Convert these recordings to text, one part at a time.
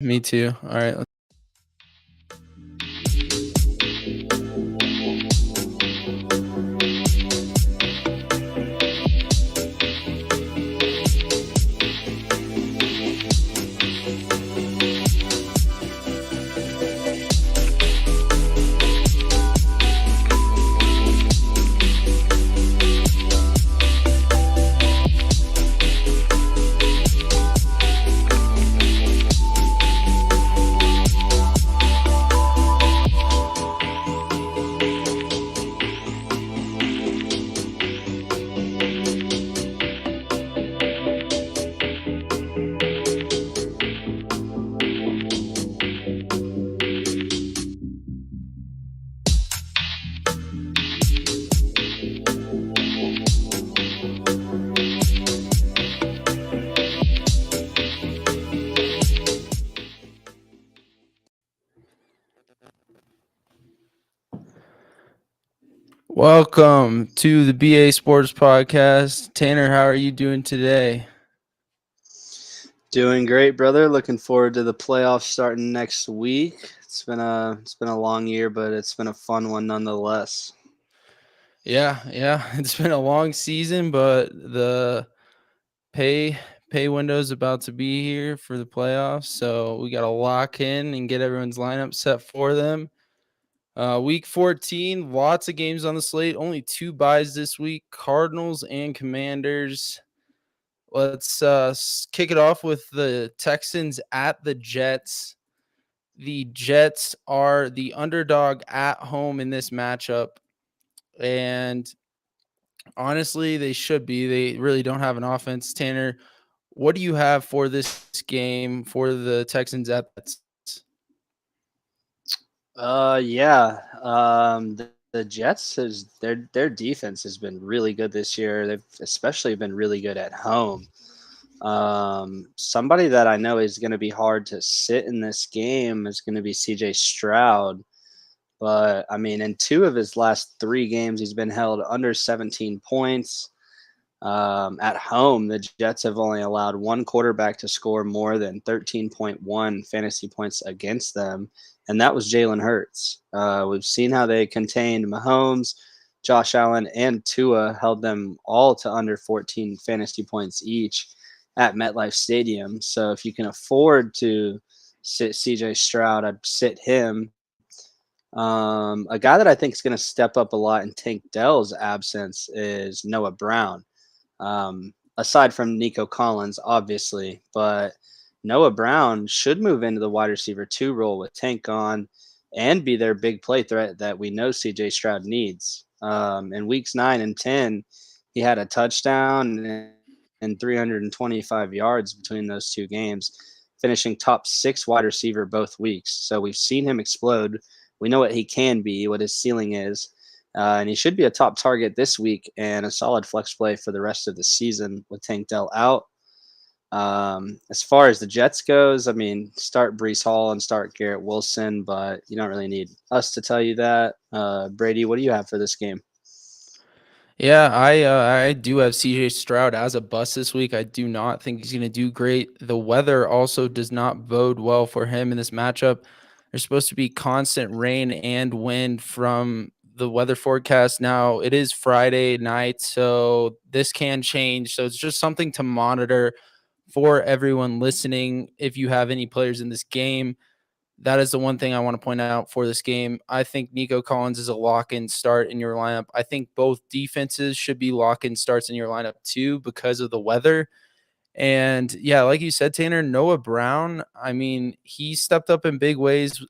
Me too. All right. Welcome to the BA Sports Podcast. Tanner, how are you doing today? Doing great, brother. Looking forward to the playoffs starting next week. It's been a long year, but it's been a fun one nonetheless. Yeah. It's been a long season, but the pay window is about to be here for the playoffs. So we got to lock in and get everyone's lineup set for them. Week 14, lots of games on the slate. Only 2 buys this week: Cardinals and Commanders. Let's kick it off with the Texans at the Jets. The Jets are the underdog at home in this matchup. And honestly, they should be. They really don't have an offense. Tanner, what do you have for this game for the Texans at the Yeah. The Jets is their defense has been really good this year. They've especially been really good at home. Somebody that I know is going to be hard to sit in this game is going to be C.J. Stroud. But I mean, in two of his last three games, he's been held under 17 points. At home, the Jets have only allowed one quarterback to score more than 13.1 fantasy points against them, and that was Jalen Hurts. We've seen how they contained Mahomes, Josh Allen, and Tua, held them all to under 14 fantasy points each at MetLife Stadium. So if you can afford to sit CJ Stroud, I'd sit him. A guy that I think is going to step up a lot in Tank Dell's absence is Noah Brown, aside from Nico Collins, obviously. But Noah Brown should move into the wide receiver two role with Tank on and be their big play threat that we know CJ Stroud needs. In weeks 9 and 10, he had a touchdown and 325 yards between those two games, finishing top 6 wide receiver both weeks. So we've seen him explode. We know what he can be, what his ceiling is. And he should be a top target this week and a solid flex play for the rest of the season with Tank Dell out. As far as the Jets goes, I mean, start Brees Hall and start Garrett Wilson, but you don't really need us to tell you that. Brady, what do you have for this game? Yeah, I do have CJ Stroud as a bust this week. I do not think he's going to do great. The weather also does not bode well for him in this matchup. There's supposed to be constant rain and wind from the weather forecast. Now, it is Friday night, so this can change. So it's just something to monitor for everyone listening. If you have any players in this game, that is the one thing I want to point out for this game. I think Nico Collins is a lock-in start in your lineup. I think both defenses should be lock-in starts in your lineup too because of the weather. And yeah, like you said, Tanner, Noah Brown, I mean, he stepped up in big ways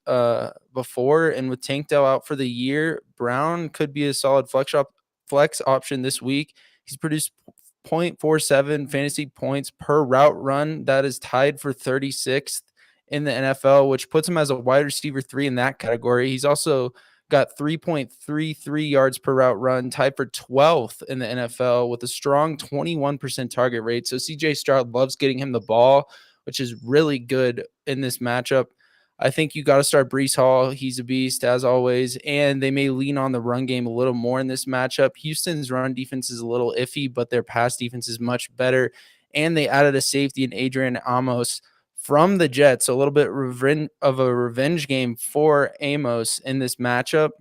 before, and with Tank Dell out for the year, Brown could be a solid flex option this week. He's produced 0.47 fantasy points per route run. That is tied for 36th in the NFL, which puts him as a wide receiver 3 in that category. He's also got 3.33 yards per route run, tied for 12th in the NFL with a strong 21% target rate. So CJ Stroud loves getting him the ball, which is really good in this matchup. I think you got to start Brees Hall. He's a beast, as always, and they may lean on the run game a little more in this matchup. Houston's run defense is a little iffy, but their pass defense is much better, and they added a safety in Adrian Amos from the Jets. So a little bit of a revenge game for Amos in this matchup.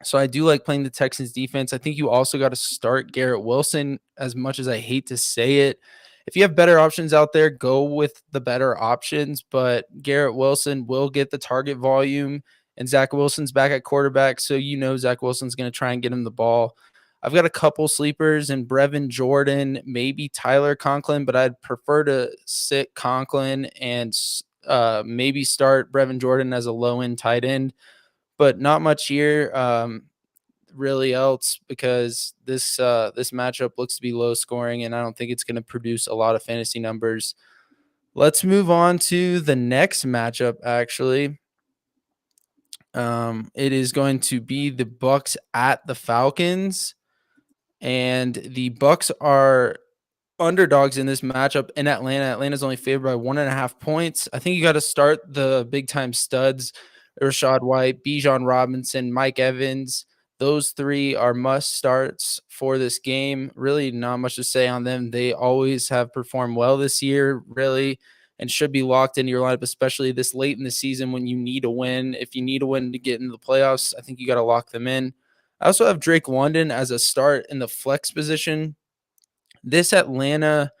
So I do like playing the Texans defense. I think you also got to start Garrett Wilson, as much as I hate to say it. If you have better options out there, go with the better options. But Garrett Wilson will get the target volume, and Zach Wilson's back at quarterback. So Zach Wilson's going to try and get him the ball. I've got a couple sleepers in Brevin Jordan, maybe Tyler Conklin, but I'd prefer to sit Conklin and maybe start Brevin Jordan as a low end tight end. But not much here really else, because this matchup looks to be low scoring, and I don't think it's going to produce a lot of fantasy numbers. Let's move on to the next matchup. Actually, it is going to be the Bucks at the Falcons, and the Bucks are underdogs in this matchup in Atlanta. Atlanta's only favored by 1.5 points. I think you got to start the big time studs: Rachaad White, Bijan Robinson, Mike Evans. Those three are must starts for this game. Really not much to say on them. They always have performed well this year, really, and should be locked into your lineup, especially this late in the season when you need a win. If you need a win to get into the playoffs, I think you got to lock them in. I also have Drake London as a start in the flex position. This Atlanta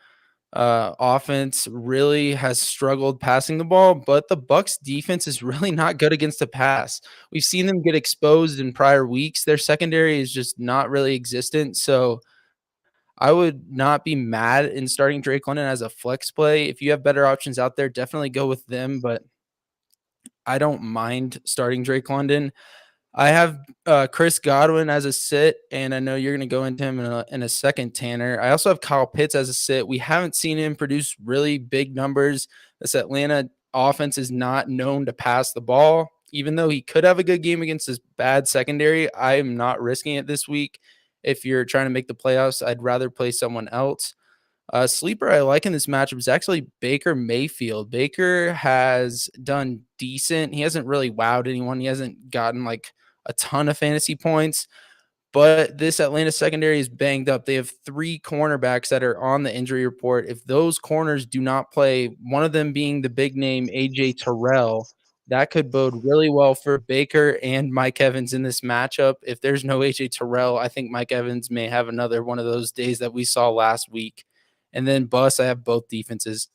offense really has struggled passing the ball, but the Bucks defense is really not good against the pass. We've seen them get exposed in prior weeks. Their secondary is just not really existent. So I would not be mad in starting Drake London as a flex play. If you have better options out there, definitely go with them, but I don't mind starting Drake London. I have Chris Godwin as a sit, and I know you're going to go into him in a second, Tanner. I also have Kyle Pitts as a sit. We haven't seen him produce really big numbers. This Atlanta offense is not known to pass the ball. Even though he could have a good game against this bad secondary, I am not risking it this week. If you're trying to make the playoffs, I'd rather play someone else. Sleeper I like in this matchup is actually Baker Mayfield. Baker has done decent. He hasn't really wowed anyone. He hasn't gotten like a ton of fantasy points, but this Atlanta secondary is banged up. They have 3 cornerbacks that are on the injury report. If those corners do not play, one of them being the big name AJ Terrell, that could bode really well for Baker and Mike Evans in this matchup. If there's no AJ Terrell, I think Mike Evans may have another one of those days that we saw last week. And then I have both defenses.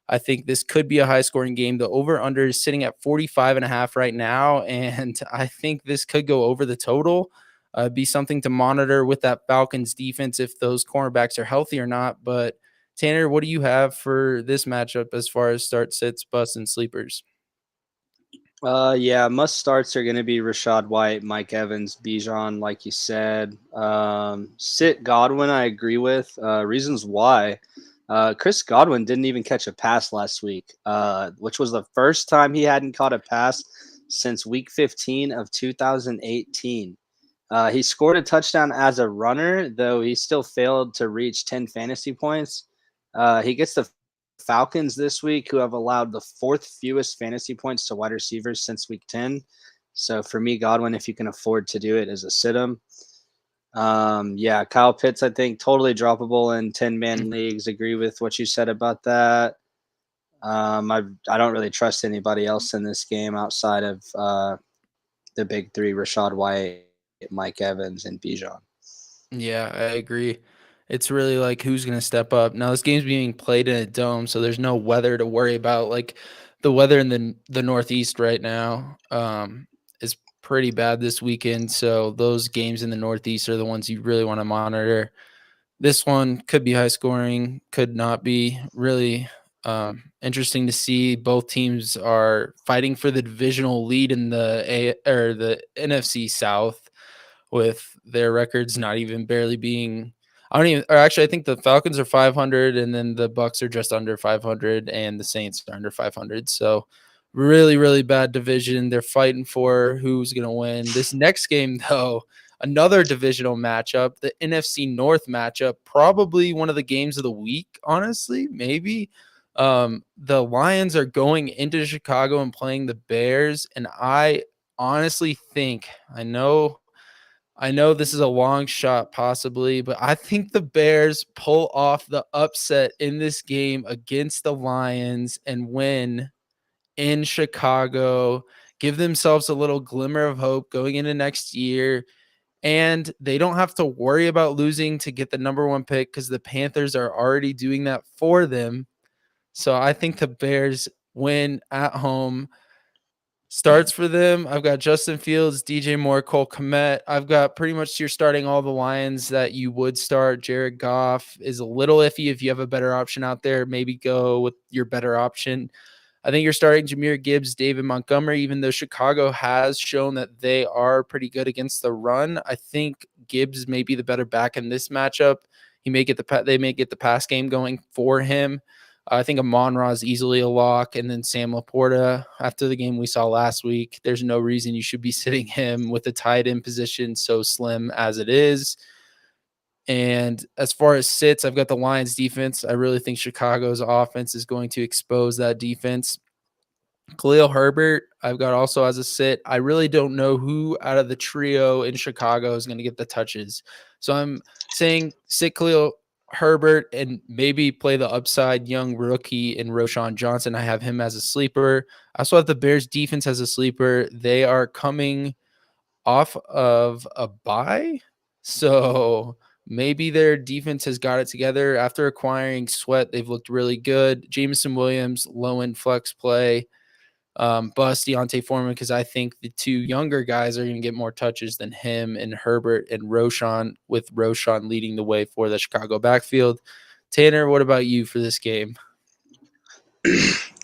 I think this could be a high scoring game. The over under is sitting at 45.5 right now. And I think this could go over the total. Be something to monitor with that Falcons defense if those cornerbacks are healthy or not. But Tanner, what do you have for this matchup as far as start, sits, busts, and sleepers? Yeah, must starts are going to be Rachaad White, Mike Evans, Bijan, like you said. Sit Godwin, I agree with. Reasons why. Chris Godwin didn't even catch a pass last week, which was the first time he hadn't caught a pass since week 15 of 2018. He scored a touchdown as a runner, though he still failed to reach 10 fantasy points. He gets the Falcons this week, who have allowed the 4th fewest fantasy points to wide receivers since week 10. So for me, Godwin, if you can afford to do it, is a sit him. Yeah, Kyle Pitts, I think totally droppable in 10-man leagues. Agree with what you said about that. I don't really trust anybody else in this game outside of the big 3: Rachaad White, Mike Evans, and Bijan. Yeah, I agree. It's really like who's going to step up. Now, this game's being played in a dome, so there's no weather to worry about. Like the weather in the Northeast right now is pretty bad this weekend. So those games in the Northeast are the ones you really want to monitor. This one could be high scoring, could not be. Really interesting to see. Both teams are fighting for the divisional lead in the NFC South, with their records not even barely being. I don't even, or actually, I think the Falcons are 500, and then the Bucks are just under 500, and the Saints are under 500. So, really, really bad division. They're fighting for who's going to win. This next game, though, another divisional matchup, the NFC North matchup, probably one of the games of the week, honestly, maybe. The Lions are going into Chicago and playing the Bears, and I honestly think, I know I know this is a long shot possibly, but I think the Bears pull off the upset in this game against the Lions and win in Chicago, give themselves a little glimmer of hope going into next year. And they don't have to worry about losing to get the number 1 pick because the Panthers are already doing that for them. So I think the Bears win at home. Starts for them. I've got Justin Fields, DJ Moore, Cole Kmet. I've got pretty much you're starting all the Lions that you would start. Jared Goff is a little iffy. If you have a better option out there, maybe go with your better option. I think you're starting Jahmyr Gibbs, David Montgomery, even though Chicago has shown that they are pretty good against the run. I think Gibbs may be the better back in this matchup. They may get the pass game going for him. I think Amon-Ra is easily a lock, and then Sam Laporta, after the game we saw last week, there's no reason you should be sitting him with the tight end position so slim as it is. And as far as sits, I've got the Lions defense. I really think Chicago's offense is going to expose that defense. Khalil Herbert, I've got also as a sit. I really don't know who out of the trio in Chicago is going to get the touches. So I'm saying sit Khalil Herbert and maybe play the upside young rookie in Roschon Johnson. I have him as a sleeper. I also have the Bears defense as a sleeper. They are coming off of a bye. So maybe their defense has got it together. After acquiring Sweat, they've looked really good. Jameson Williams, low end flex play. Bust Deontay Foreman because I think the two younger guys are going to get more touches than him and Herbert and Roschon, with Roschon leading the way for the Chicago backfield. Tanner, what about you for this game?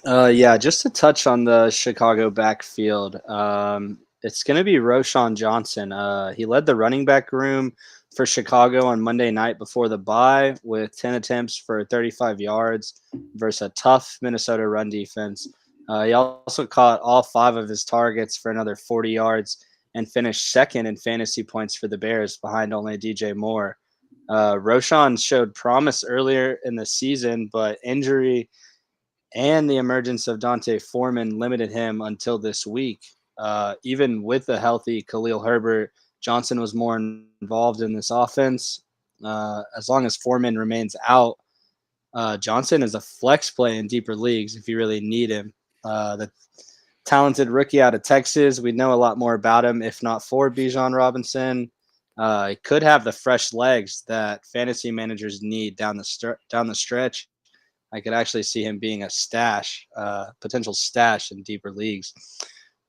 Yeah, just to touch on the Chicago backfield, it's going to be Roschon Johnson. He led the running back room for Chicago on Monday night before the bye with 10 attempts for 35 yards versus a tough Minnesota run defense. He also caught all 5 of his targets for another 40 yards and finished second in fantasy points for the Bears behind only DJ Moore. Roschon showed promise earlier in the season, but injury and the emergence of Dante Foreman limited him until this week. Even with a healthy Khalil Herbert, Johnson was more involved in this offense. As long as Foreman remains out, Johnson is a flex play in deeper leagues if you really need him. The talented rookie out of Texas, we know a lot more about him if not for Bijan Robinson. He could have the fresh legs that fantasy managers need down the stretch. I could actually see him being a stash, potential stash in deeper leagues.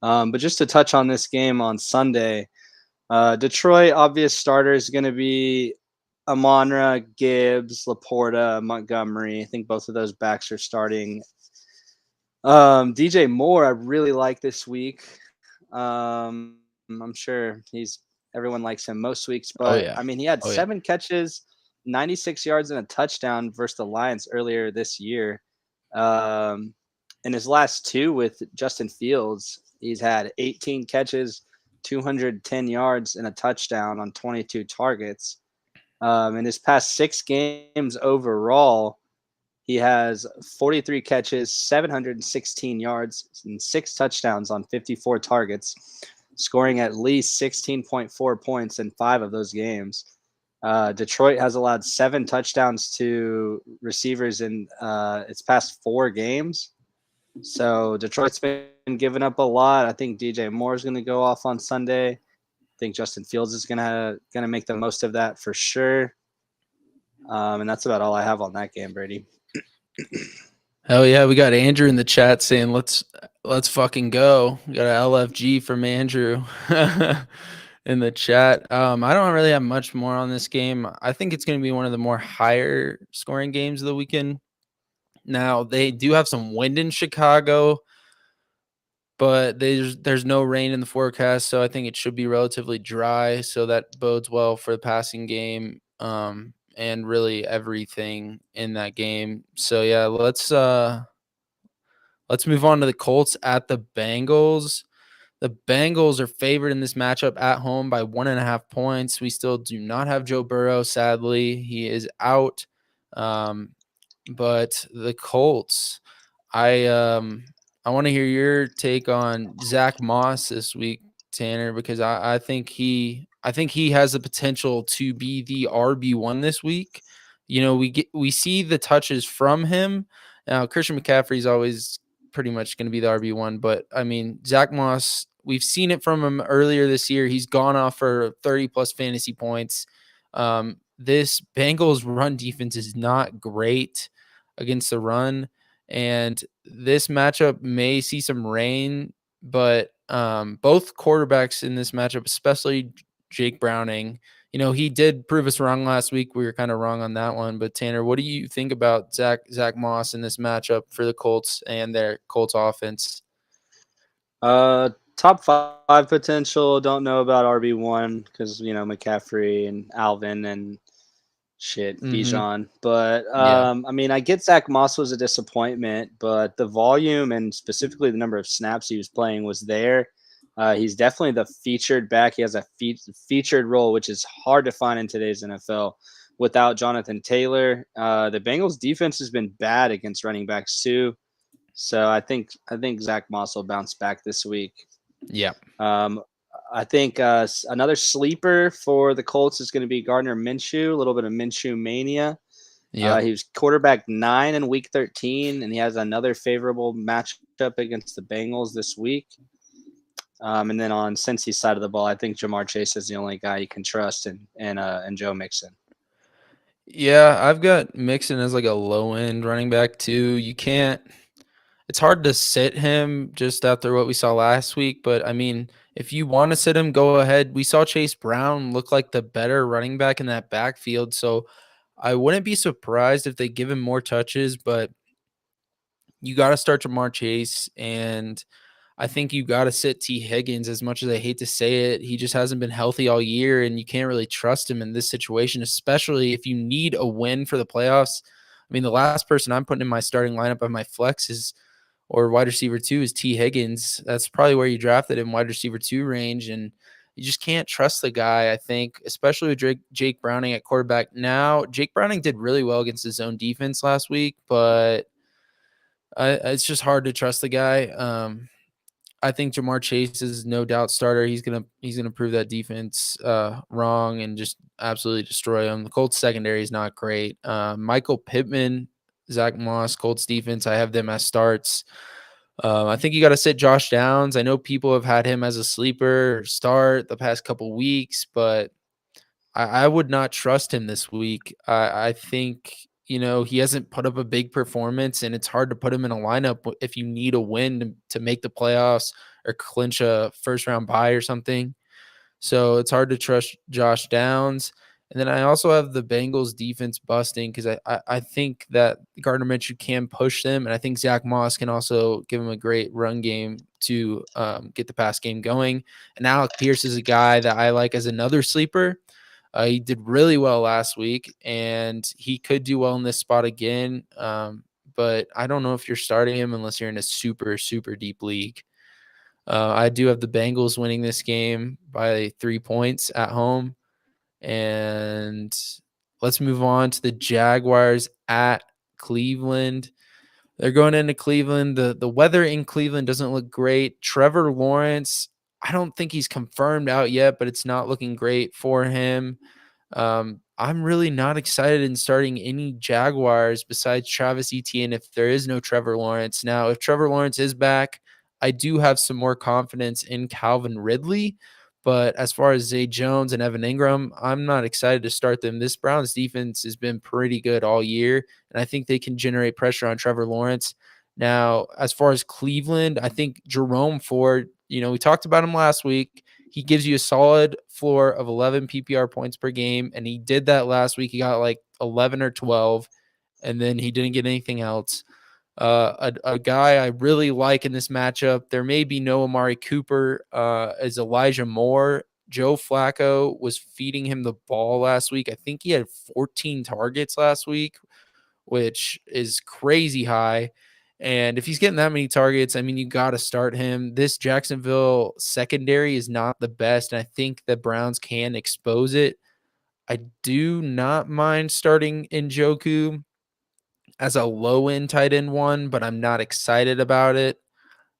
But just to touch on this game on Sunday, Detroit, obvious starter is going to be Amon-Ra, Gibbs, Laporta, Montgomery. I think both of those backs are starting. DJ Moore, I really like this week. I'm sure everyone likes him most weeks, but yeah. I mean, he had 7 catches, 96 yards and a touchdown versus the Lions earlier this year. In his last 2 with Justin Fields, he's had 18 catches, 210 yards and a touchdown on 22 targets. In his past 6 games overall, he has 43 catches, 716 yards, and 6 touchdowns on 54 targets, scoring at least 16.4 points in 5 of those games. Detroit has allowed 7 touchdowns to receivers in its past 4 games. So Detroit's been giving up a lot. I think DJ Moore is going to go off on Sunday. I think Justin Fields is gonna make the most of that for sure. And that's about all I have on that game, Brady. Hell yeah, we got Andrew in the chat saying let's fucking go. We got an LFG from Andrew in the chat. I don't really have much more on this game. I think it's going to be one of the more higher scoring games of the weekend. Now, they do have some wind in Chicago, but there's no rain in the forecast, so I think it should be relatively dry, so that bodes well for the passing game. And really everything in that game. So yeah, let's move on to the Colts at the Bengals. The Bengals are favored in this matchup at home by 1.5 points. We still do not have Joe Burrow, sadly. He is out. But the Colts, I want to hear your take on Zach Moss this week, Tanner, because I think he I think he has the potential to be the RB1 this week. You know, we see the touches from him. Now, Christian McCaffrey is always pretty much going to be the RB1, but I mean, Zach Moss, we've seen it from him earlier this year. He's gone off for 30 plus fantasy points. This Bengals run defense is not great against the run, and this matchup may see some rain, but both quarterbacks in this matchup, especially Jake Browning, you know, he did prove us wrong last week. We were kind of wrong on that one. But Tanner, what do you think about Zach Moss in this matchup for the Colts and their Colts offense? Top five potential. Don't know about RB1 because McCaffrey and Alvin and shit, Bijan. But Yeah. I mean, I get Zach Moss was a disappointment, but the volume and specifically the number of snaps he was playing was there. He's definitely the featured back. He has a featured role, which is hard to find in today's NFL without Jonathan Taylor. The Bengals defense has been bad against running backs too. So I think Zach Moss will bounce back this week. Yeah. I think another sleeper for the Colts is going to be Gardner Minshew, a little bit of Minshew mania. Yeah. He was quarterback 9 in week 13, and he has another favorable matchup against the Bengals this week. And then on Cincy's side of the ball, I think Jamar Chase is the only guy you can trust, and Joe Mixon. Yeah, I've got Mixon as like a low end running back too. You can't. It's hard to sit him just after what we saw last week, but I mean, if you want to sit him, go ahead. We saw Chase Brown look like the better running back in that backfield, so I wouldn't be surprised if they give him more touches, but you got to start Jamar Chase, and I think you got to sit T. Higgins. As much as I hate to say it, he just hasn't been healthy all year, and you can't really trust him in this situation, especially if you need a win for the playoffs. I mean, the last person I'm putting in my starting lineup on my flex is, or wide receiver 2 is T. Higgins. That's probably where you drafted him, wide receiver 2 range, and you just can't trust the guy, I think, especially with Jake Browning at quarterback. Now, Jake Browning did really well against his own defense last week, but it's just hard to trust the guy. I think Jamar Chase is no doubt starter. He's gonna prove that defense wrong and just absolutely destroy them. The Colts secondary is not great. Michael Pittman, Zach Moss, Colts defense. I have them as starts. I think you got to sit Josh Downs. I know people have had him as a sleeper start the past couple weeks, but I would not trust him this week. I think, you know, he hasn't put up a big performance, and it's hard to put him in a lineup if you need a win to make the playoffs or clinch a first round bye or something. So it's hard to trust Josh Downs. And then I also have the Bengals defense busting because I think that Gardner Minshew can push them. And I think Zach Moss can also give him a great run game to get the pass game going. And Alec Pierce is a guy that I like as another sleeper. He did really well last week, and he could do well in this spot again. But I don't know if you're starting him unless you're in a super, super deep league. I do have the Bengals winning this game by 3 points at home. And let's move on to the Jaguars at Cleveland. They're going into Cleveland. The weather in Cleveland doesn't look great. Trevor Lawrence, I don't think he's confirmed out yet, but it's not looking great for him. I'm really not excited in starting any Jaguars besides Travis Etienne if there is no Trevor Lawrence. Now, if Trevor Lawrence is back, I do have some more confidence in Calvin Ridley. But as far as Zay Jones and Evan Ingram, I'm not excited to start them. This Browns defense has been pretty good all year, and I think they can generate pressure on Trevor Lawrence. Now, as far as Cleveland, I think Jerome Ford, you know, we talked about him last week. He gives you a solid floor of 11 PPR points per game, and he did that last week. He got like 11 or 12, and then he didn't get anything else. A guy I really like in this matchup, there may be no Amari Cooper, is Elijah Moore. Joe Flacco was feeding him the ball last week. I think he had 14 targets last week, which is crazy high. And if he's getting that many targets, I mean, you got to start him. This Jacksonville secondary is not the best, and I think the Browns can expose it. I do not mind starting Njoku as a low end tight end one, but I'm not excited about it.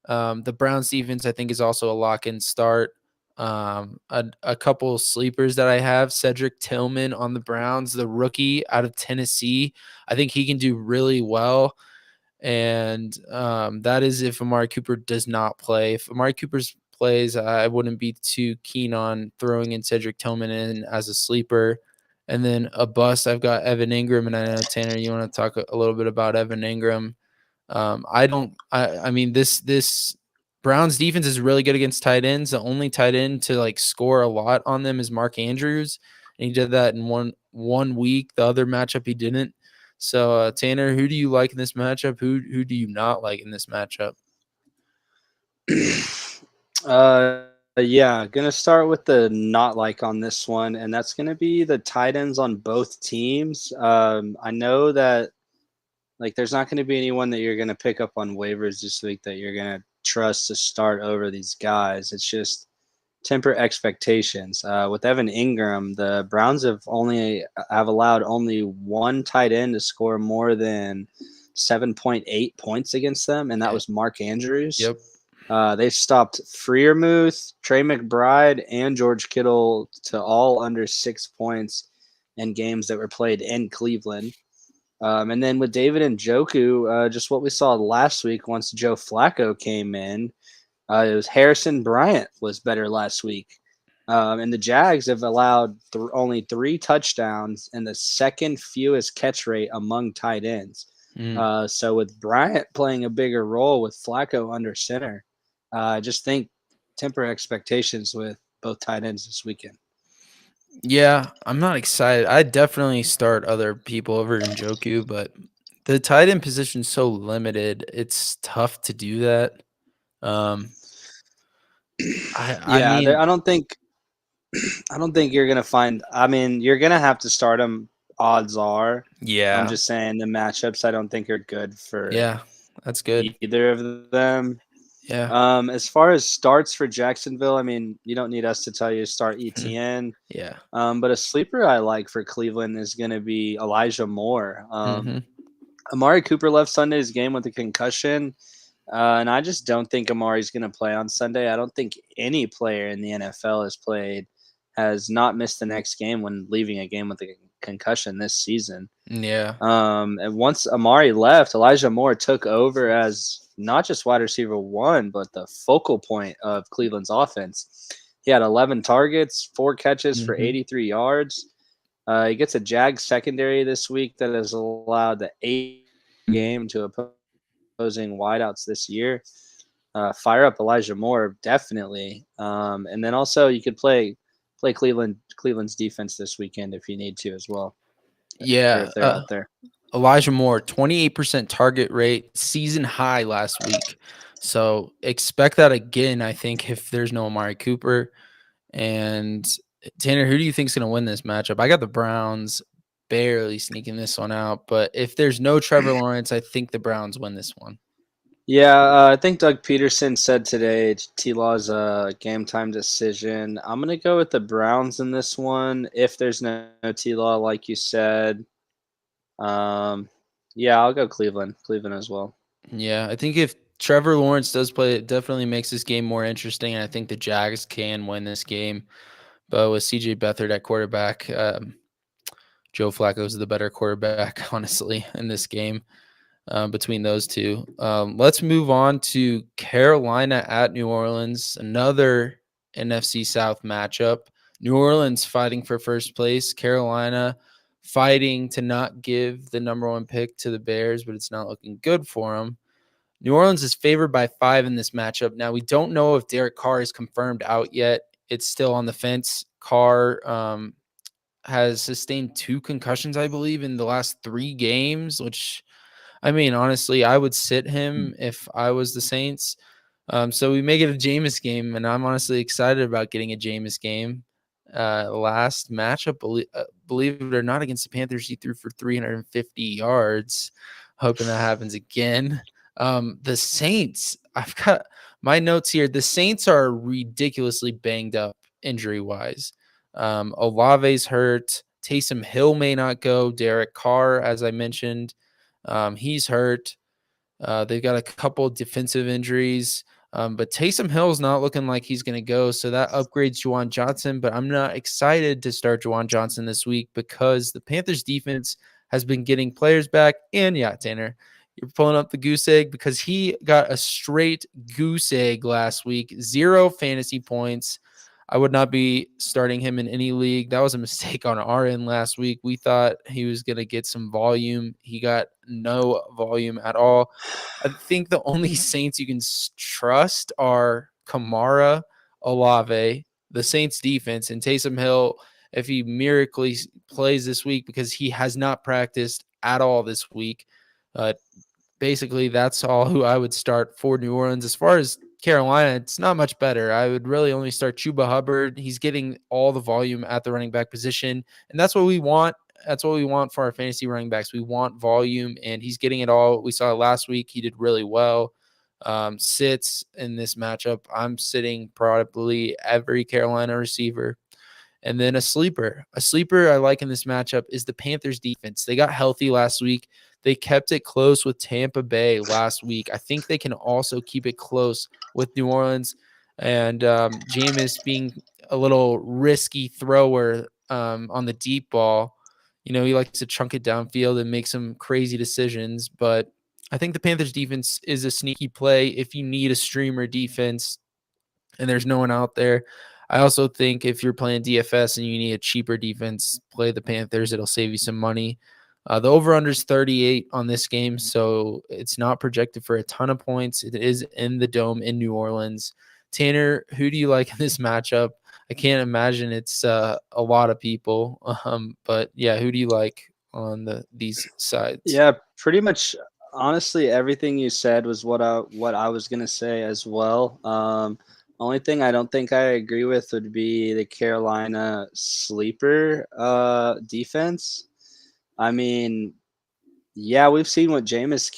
The Browns defense, I think, is also a lock in start. A couple sleepers that I have, Cedric Tillman on the Browns, the rookie out of Tennessee. I think he can do really well. And that is if Amari Cooper does not play. If Amari Cooper plays, I wouldn't be too keen on throwing in Cedric Tillman in as a sleeper. And then a bust, I've got Evan Ingram, and I know Tanner, you want to talk a little bit about Evan Ingram. I mean, this Browns defense is really good against tight ends. The only tight end to like score a lot on them is Mark Andrews, and he did that in one week. The other matchup he didn't. So Tanner, who do you like in this matchup? Who do you not like in this matchup? Yeah, gonna start with the not like on this one, and that's gonna be the tight ends on both teams. I know that like there's not gonna be anyone that you're gonna pick up on waivers this week that you're gonna trust to start over these guys. It's just temper expectations. With Evan Ingram, the Browns have allowed only one tight end to score more than 7.8 points against them, and that was Mark Andrews. Yep. They've stopped Freiermuth, Trey McBride, and George Kittle to all under 6 points in games that were played in Cleveland. And then with David Njoku, just what we saw last week once Joe Flacco came in, it was Harrison Bryant was better last week. And the Jags have allowed only 3 touchdowns and the second fewest catch rate among tight ends. So with Bryant playing a bigger role with Flacco under center, I just think temper expectations with both tight ends this weekend. Yeah, I'm not excited. I definitely start other people over Njoku, but the tight end position's so limited. It's tough to do that. I Yeah, mean, I don't think you're gonna find. I mean, you're gonna have to start them. Odds are. I'm yeah, just saying the matchups I don't think are good for yeah, that's good. either of them. Yeah, As far as starts for Jacksonville, I mean, you don't need us to tell you to start ETN. yeah. But a sleeper I like for Cleveland is going to be Elijah Moore. Mm-hmm. Amari Cooper left Sunday's game with a concussion, and I just don't think Amari's going to play on Sunday. I don't think any player in the NFL has not missed the next game when leaving a game with a concussion this season. Yeah. And once Amari left, Elijah Moore took over as not just wide receiver 1, but the focal point of Cleveland's offense. He had 11 targets, 4 catches for 83 yards. He gets a Jag secondary this week that has allowed the 8th game to opposing wideouts this year. Fire up Elijah Moore, definitely. And then also you could play Cleveland's defense this weekend if you need to as well. Or Yeah. if they're out there. Elijah Moore, 28% target rate, season high last week. So expect that again, I think, if there's no Amari Cooper. And Tanner, who do you think is going to win this matchup? I got the Browns barely sneaking this one out. But if there's no Trevor Lawrence, I think the Browns win this one. Yeah, I think Doug Peterson said today T-Law's a game time decision. I'm going to go with the Browns in this one if there's no T-Law, like you said. Yeah, I'll go Cleveland. Cleveland as well. Yeah, I think if Trevor Lawrence does play, it definitely makes this game more interesting. And I think the Jags can win this game. But with CJ Beathard at quarterback, Joe Flacco is the better quarterback, honestly, in this game between those two. Let's move on to Carolina at New Orleans, another NFC South matchup. New Orleans fighting for first place, Carolina fighting to not give the number 1 pick to the Bears, but it's not looking good for them. New Orleans is favored by 5 in this matchup. Now, we don't know if Derek Carr is confirmed out yet. It's still on the fence. Carr has sustained 2 concussions, I believe, in the last 3 games, which, I mean, honestly, I would sit him if I was the Saints. So we may get a Jameis game, and I'm honestly excited about getting a Jameis game. Last matchup, believe it or not, against the Panthers, he threw for 350 yards. Hoping that happens again. The Saints, I've got my notes here. The Saints are ridiculously banged up injury-wise. Olave's hurt. Taysom Hill may not go. Derek Carr, as I mentioned, he's hurt. They've got a couple defensive injuries. But Taysom Hill's not looking like he's going to go. So that upgrades Juwan Johnson. But I'm not excited to start Juwan Johnson this week because the Panthers defense has been getting players back. And yeah, Tanner, you're pulling up the goose egg because he got a straight goose egg last week, 0 fantasy points. I would not be starting him in any league. That was a mistake on our end last week. We thought he was going to get some volume. He got no volume at all. I think the only Saints you can trust are Kamara, Olave, the Saints defense, and Taysom Hill if he miraculously plays this week because he has not practiced at all this week. Basically, that's all who I would start for New Orleans. As far as Carolina, it's not much better. I would really only start Chuba Hubbard. He's getting all the volume at the running back position, and that's what we want. That's what we want for our fantasy running backs. We want volume, and he's getting it all. We saw it last week. He did really well. Sits in this matchup. I'm sitting probably every Carolina receiver. And then a sleeper I like in this matchup is the Panthers defense. They got healthy last week. They kept it close with Tampa Bay last week. I think they can also keep it close with New Orleans. And Jameis being a little risky thrower on the deep ball. You know, he likes to chunk it downfield and make some crazy decisions. But I think the Panthers defense is a sneaky play if you need a streamer defense and there's no one out there. I also think if you're playing DFS and you need a cheaper defense, play the Panthers. It'll save you some money. The over-under is 38 on this game, so it's not projected for a ton of points. It is in the Dome in New Orleans. Tanner, who do you like in this matchup? I can't imagine it's a lot of people, but yeah, who do you like on these sides? Yeah, pretty much. Honestly, everything you said was what I was gonna say as well. Only thing I don't think I agree with would be the Carolina sleeper defense. I mean, yeah, we've seen what Jameis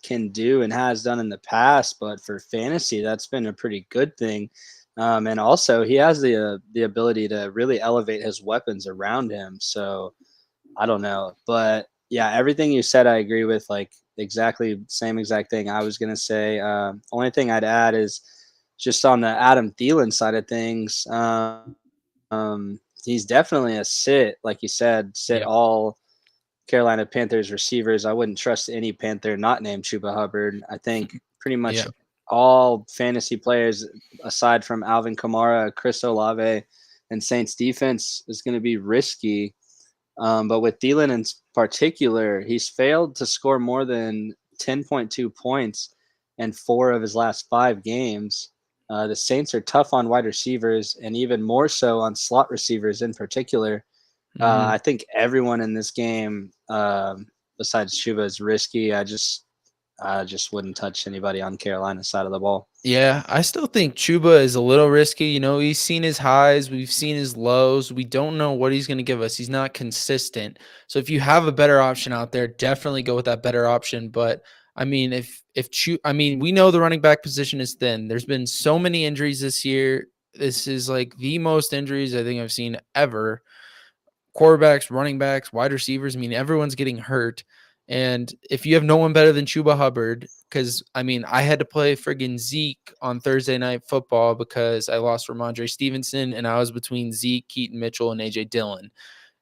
can do and has done in the past, but for fantasy, that's been a pretty good thing. And also, he has the ability to really elevate his weapons around him. So I don't know, but yeah, everything you said, I agree with. Like exactly same exact thing I was gonna say. Only thing I'd add is just on the Adam Thielen side of things. He's definitely a sit, like you said, sit Yep. all Carolina Panthers receivers. I wouldn't trust any Panther not named Chuba Hubbard. I think pretty much Yeah. all fantasy players, aside from Alvin Kamara, Chris Olave, and Saints defense, is going to be risky. But with Thielen in particular, he's failed to score more than 10.2 points in 4 of his last 5 games. The Saints are tough on wide receivers and even more so on slot receivers in particular. I think everyone in this game, besides Chuba, is risky. I just wouldn't touch anybody on Carolina's side of the ball. Yeah, I still think Chuba is a little risky. You know, he's seen his highs, we've seen his lows. We don't know what he's going to give us. He's not consistent. So if you have a better option out there, definitely go with that better option. But I mean, we know the running back position is thin. There's been so many injuries this year. This is like the most injuries I think I've seen ever. Quarterbacks, running backs, wide receivers. I mean, everyone's getting hurt. And if you have no one better than Chuba Hubbard, because I mean, I had to play friggin' Zeke on Thursday Night Football because I lost Ramondre Stevenson, and I was between Zeke, Keaton Mitchell, and AJ Dillon.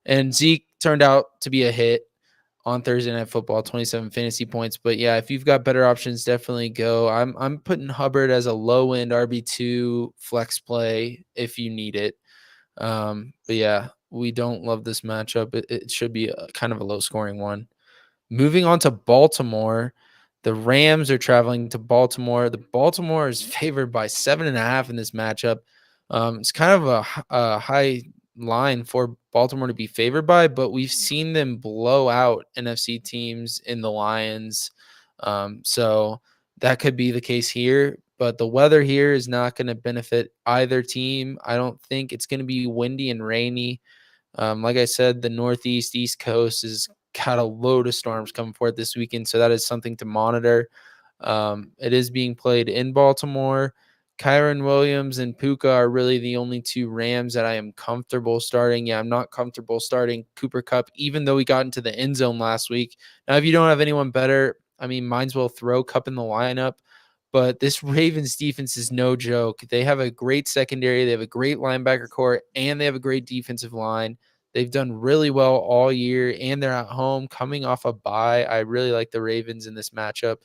And Zeke turned out to be a hit on Thursday Night Football, 27 fantasy points. But yeah, if you've got better options, definitely go. I'm putting Hubbard as a low end RB2 flex play if you need it. But yeah, we don't love this matchup. It should be kind of a low scoring one. Moving on to Baltimore, the Rams are traveling to Baltimore. The Baltimore is favored by 7.5 in this matchup. It's kind of a high line for Baltimore to be favored by, but we've seen them blow out NFC teams in the Lions. So that could be the case here, but the weather here is not going to benefit either team. I don't think it's going to be windy and rainy. Like I said, the Northeast, East Coast has got a load of storms coming forth this weekend, so that is something to monitor. It is being played in Baltimore. Kyron Williams and Puka are really the only 2 Rams that I am comfortable starting. Yeah, I'm not comfortable starting Cooper Kupp, even though he got into the end zone last week. Now, if you don't have anyone better, I mean, might as well throw Kupp in the lineup. but this Ravens defense is no joke. They have a great secondary, they have a great linebacker core, and they have a great defensive line. They've done really well all year, and they're at home coming off a bye. I really like the Ravens in this matchup.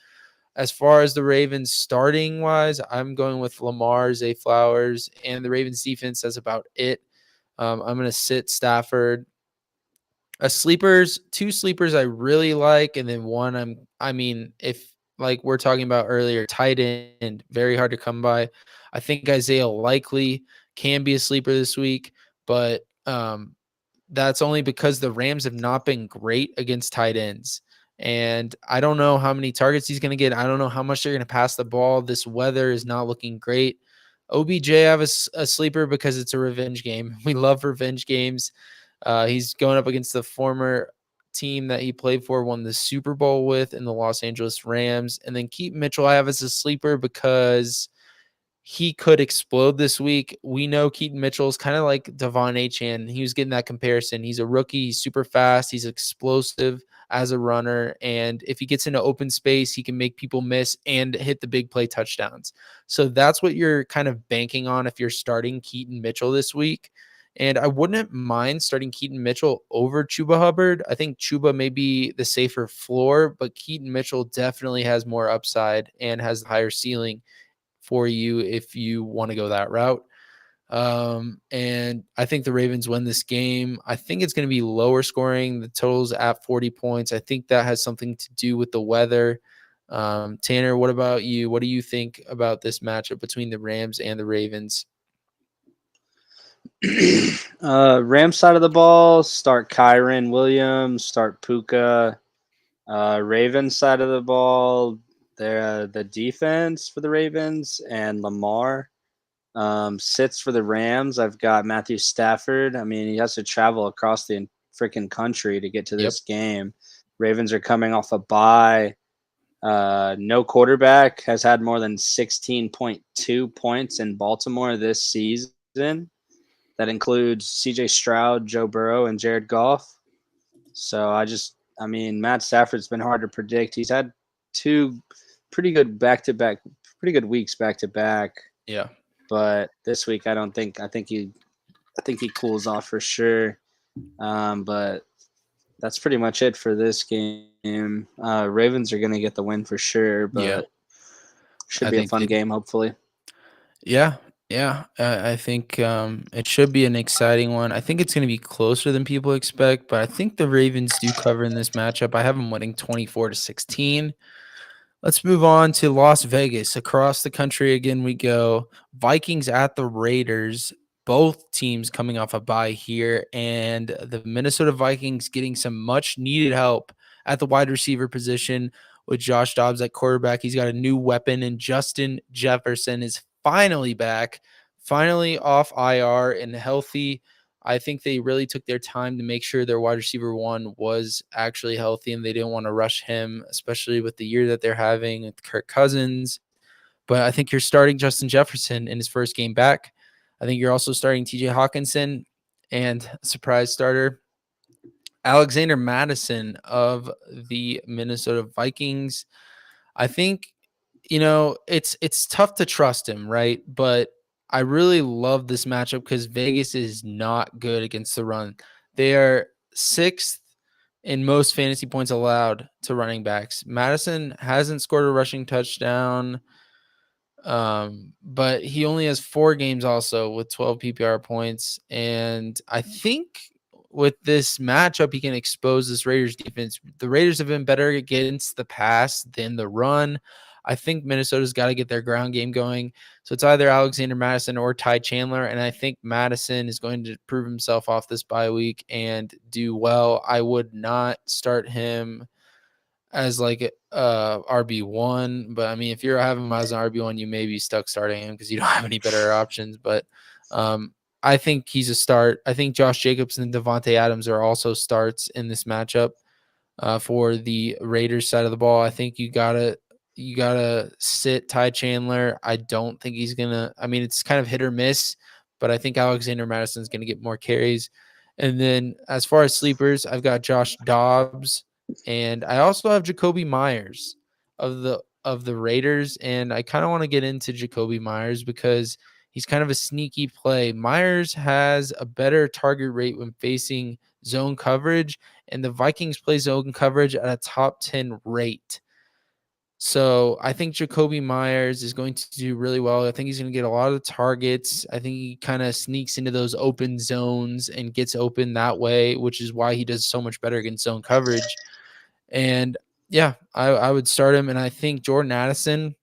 As far as the Ravens starting wise, I'm going with Lamar, Zay Flowers, and the Ravens defense. That's about it. I'm going to sit Stafford. Two sleepers I really like, and then one I mean, if like we're talking about earlier, tight end, very hard to come by. I think Isaiah Likely can be a sleeper this week, but that's only because the Rams have not been great against tight ends. And I don't know how many targets he's going to get. I don't know how much they're going to pass the ball. This weather is not looking great. OBJ, I have a sleeper because it's a revenge game. We love revenge games. He's going up against the former team that he played for, won the Super Bowl with, in the Los Angeles Rams. And then Keaton Mitchell, I have as a sleeper because he could explode this week. We know Keaton Mitchell is kind of like Devon Achane. He was getting that comparison. He's a rookie. He's super fast. He's explosive as a runner. And if he gets into open space, he can make people miss and hit the big play touchdowns. So that's what you're kind of banking on if you're starting Keaton Mitchell this week. And I wouldn't mind starting Keaton Mitchell over Chuba Hubbard. I think Chuba may be the safer floor, but Keaton Mitchell definitely has more upside and has the higher ceiling for you if you want to go that route. And I think the Ravens win this game. I think it's going to be lower scoring. The total's at 40 points. I think that has something to do with the weather. Tanner, what about you? What do you think about this matchup between the Rams and the Ravens? Rams side of the ball, start Kyron Williams, start Puka. Ravens side of the ball, they're the defense for the Ravens and Lamar. Sits for the Rams. I've got Matthew Stafford. I mean, he has to travel across the freaking country to get to this game. Ravens are coming off a bye. No quarterback has had more than 16.2 points in Baltimore this season. That includes CJ Stroud, Joe Burrow, and Jared Goff. So I mean, Matt Stafford's been hard to predict. He's had two pretty good weeks back to back. Yeah. But this week, I think he cools off for sure. But that's pretty much it for this game. Ravens are going to get the win for sure, but should be a fun game, hopefully. Yeah. Yeah, I think it should be an exciting one. I think it's going to be closer than people expect, but I think the Ravens do cover in this matchup. I have them winning 24-16. Let's move on to Las Vegas. Across the country again we go. Vikings at the Raiders. Both teams coming off a bye here, and the Minnesota Vikings getting some much needed help at the wide receiver position with Josh Dobbs at quarterback. He's got a new weapon, and Justin Jefferson is finally back, finally off IR and healthy. I think they really took their time to make sure their wide receiver one was actually healthy, and they didn't want to rush him, especially with the year that they're having with Kirk Cousins. But I think you're starting Justin Jefferson in his first game back. I think you're also starting TJ Hawkinson, and surprise starter, Alexander Mattison of the Minnesota Vikings. I think, it's tough to trust him, right? But I really love this matchup because Vegas is not good against the run. They are 6th in most fantasy points allowed to running backs. Madison hasn't scored a rushing touchdown, but he only has 4 games also with 12 PPR points. And I think with this matchup, he can expose this Raiders defense. The Raiders have been better against the pass than the run. I think Minnesota's got to get their ground game going. So it's either Alexander Mattison or Ty Chandler. And I think Madison is going to prove himself off this bye week and do well. I would not start him as like RB1, but I mean, if you're having him as an RB1, you may be stuck starting him because you don't have any better options. But I think he's a start. I think Josh Jacobs and Devontae Adams are also starts in this matchup for the Raiders side of the ball. I think you gotta sit Ty Chandler. I don't think he's gonna. I mean, it's kind of hit or miss, but I think Alexander Madison's gonna get more carries. And then as far as sleepers, I've got Josh Dobbs, and I also have Jacoby Myers of the of the Raiders, and I kind of want to get into Jacoby Myers because he's kind of a sneaky play. Myers has a better target rate when facing zone coverage, and the Vikings play zone coverage at a top 10 rate. So I think Jacoby Myers is going to do really well. I think he's going to get a lot of targets. I think he kind of sneaks into those open zones and gets open that way, which is why he does so much better against zone coverage. And yeah, I would start him. And I think Jordan Addison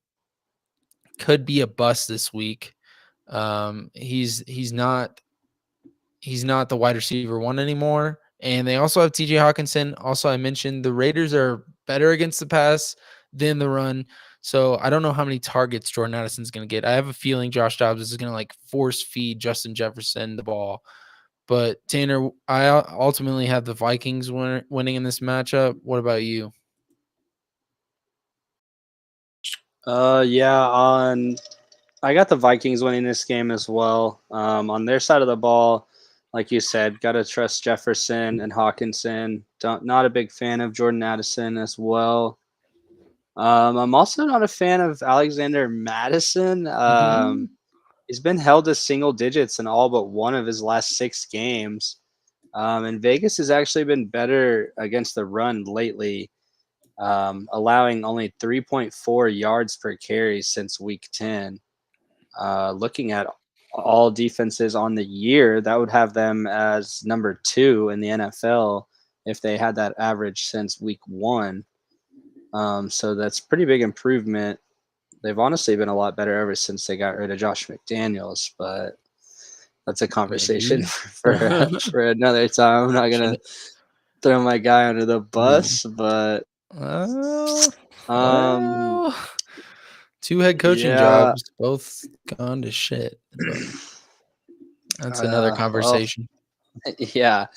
could be a bust this week. He's not the wide receiver one anymore. And they also have TJ Hawkinson. Also, I mentioned the Raiders are better against the pass than the run. So I don't know how many targets Jordan Addison's going to get. I have a feeling Josh Dobbs is going to like force feed Justin Jefferson the ball. But Tanner, I ultimately have the Vikings winning in this matchup. What about you? I got the Vikings winning this game as well. On their side of the ball, like you said, got to trust Jefferson and Hawkinson. Not a big fan of Jordan Addison as well. I'm also not a fan of Alexander Madison. He's been held to single digits in all but one of his last 6 games. And Vegas has actually been better against the run lately, allowing only 3.4 yards per carry since week 10. Looking at all defenses on the year, that would have them as number 2 in the NFL if they had that average since week 1. So that's pretty big improvement. They've honestly been a lot better ever since they got rid of Josh McDaniels, but that's a conversation for another time. I'm not gonna throw my guy under the bus, but well, 2 head coaching jobs, both gone to shit. But that's another conversation. Well, yeah.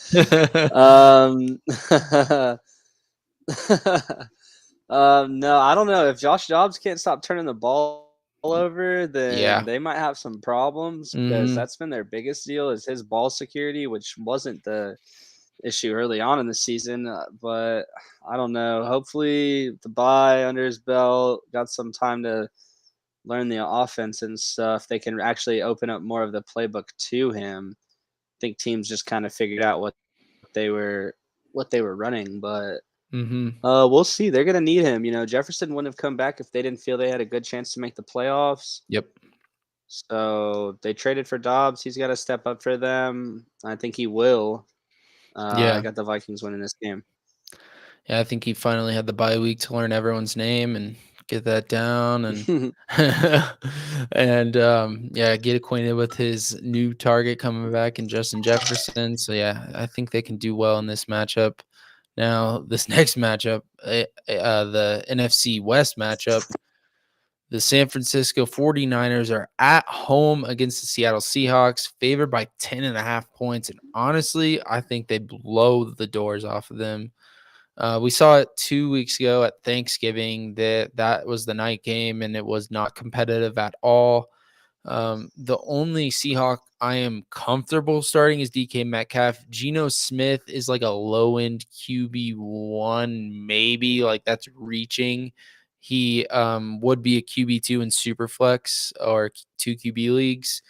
No, I don't know. If Josh Dobbs can't stop turning the ball over, then they might have some problems because that's been their biggest deal is his ball security, which wasn't the issue early on in the season. But I don't know. Hopefully the bye under his belt, got some time to learn the offense and stuff. They can actually open up more of the playbook to him. I think teams just kind of figured out what they were running, but we'll see. They're gonna need him. Jefferson wouldn't have come back if they didn't feel they had a good chance to make the playoffs. Yep. So they traded for Dobbs. He's got to step up for them. I think he will. I got the Vikings winning this game. Yeah, I think he finally had the bye week to learn everyone's name and get that down and and get acquainted with his new target coming back in Justin Jefferson. So yeah, I think they can do well in this matchup. Now, this next matchup, the NFC West matchup, the San Francisco 49ers are at home against the Seattle Seahawks, favored by 10.5 points. And honestly, I think they blow the doors off of them. We saw it 2 weeks ago at Thanksgiving that was the night game, and it was not competitive at all. The only Seahawk I am comfortable starting is DK Metcalf. Geno Smith is like a low-end QB1, maybe, like that's reaching. He would be a QB2 in Superflex or 2 QB leagues.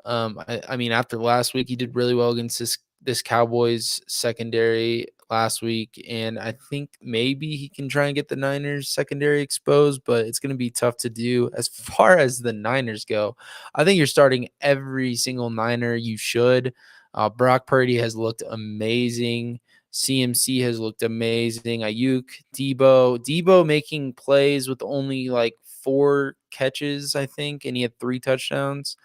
I mean, after last week, he did really well against this Cowboys secondary last week, and I think maybe he can try and get the Niners secondary exposed, but it's going to be tough to do. As far as the Niners go, I think you're starting every single Niner you should. Brock Purdy has looked amazing. CMC has looked amazing. Ayuk, Debo making plays with only like 4 catches, I think, and he had 3 touchdowns.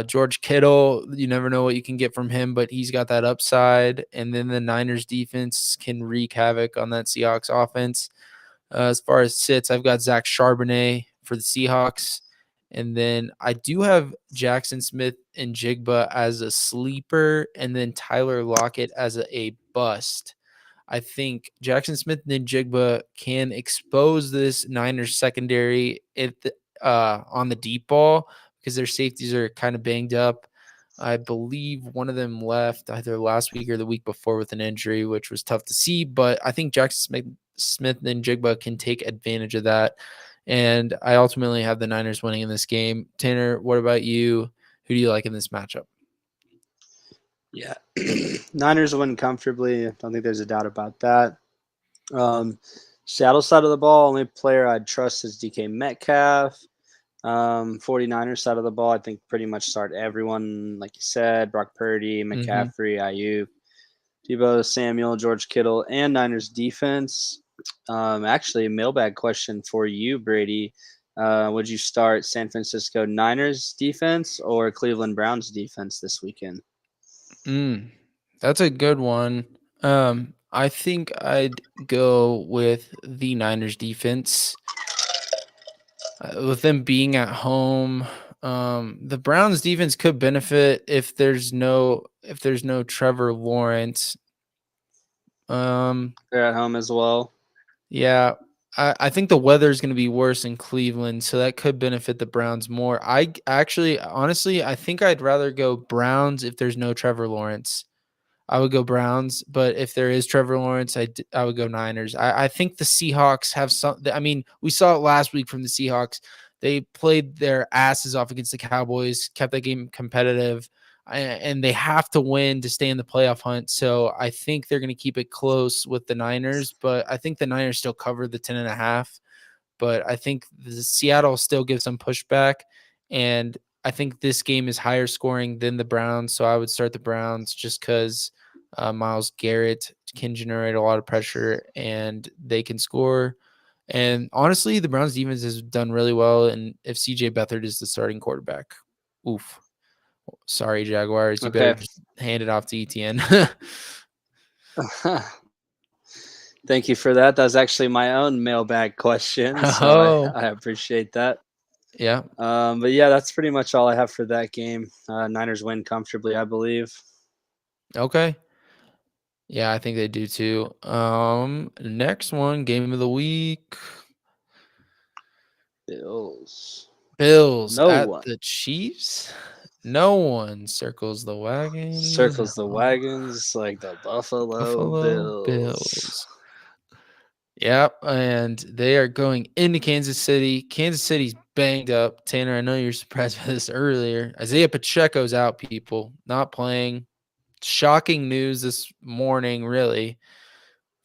George Kittle, you never know what you can get from him, but he's got that upside. And then the Niners defense can wreak havoc on that Seahawks offense. As far as sits, I've got Zach Charbonnet for the Seahawks. And then I do have Jackson Smith and Jigba as a sleeper, and then Tyler Lockett as a bust. I think Jackson Smith and Jigba can expose this Niners secondary on the deep ball because their safeties are kind of banged up. I believe one of them left either last week or the week before with an injury, which was tough to see. But I think Jackson Smith and Jigba can take advantage of that. and I ultimately have the Niners winning in this game. Tanner, what about you? Who do you like in this matchup? Yeah. Niners win comfortably. I don't think there's a doubt about that. Seattle side of the ball, only player I'd trust is DK Metcalf. 49ers side of the ball, I think pretty much start everyone, like you said, Brock Purdy, McCaffrey, Ayuk, Debo Samuel, George Kittle, and Niners defense. Actually, a mailbag question for you, Brady. Would you start San Francisco Niners defense or Cleveland Browns defense this weekend? That's a good one. I think I'd go with the Niners defense. With them being at home, the Browns defense could benefit if there's no Trevor Lawrence. They're at home as well. Yeah, I think the weather is going to be worse in Cleveland, so that could benefit the Browns more. Honestly, I think I'd rather go Browns if there's no Trevor Lawrence. I would go Browns, but if there is Trevor Lawrence, I would go Niners. I think the Seahawks have some. I mean, we saw it last week from the Seahawks. They played their asses off against the Cowboys, kept that game competitive, and they have to win to stay in the playoff hunt. So I think they're going to keep it close with the Niners, but I think the Niners still cover the 10.5. But I think the Seattle still gives some pushback, and I think this game is higher scoring than the Browns, so I would start the Browns just because Myles Garrett can generate a lot of pressure and they can score. And honestly, the Browns defense has done really well. And if CJ Beathard is the starting quarterback, oof. Sorry, Jaguars. You better Okay. just hand it off to ETN. Thank you for that. That was actually my own mailbag question, so Oh, I appreciate that. yeah. But yeah, that's pretty much all I have for that game. Niners win comfortably, I believe. Okay. Yeah, I think they do too. Next one, game of the week. Bills. Bills No at one the Chiefs. No one circles the wagons. circles the wagons like the Buffalo Buffalo Bills. Bills. Yep, and they are going into Kansas City. Kansas City's banged up. Tanner, I know you're surprised by this earlier. Isaiah Pacheco's out, people, not playing. Shocking news this morning, really,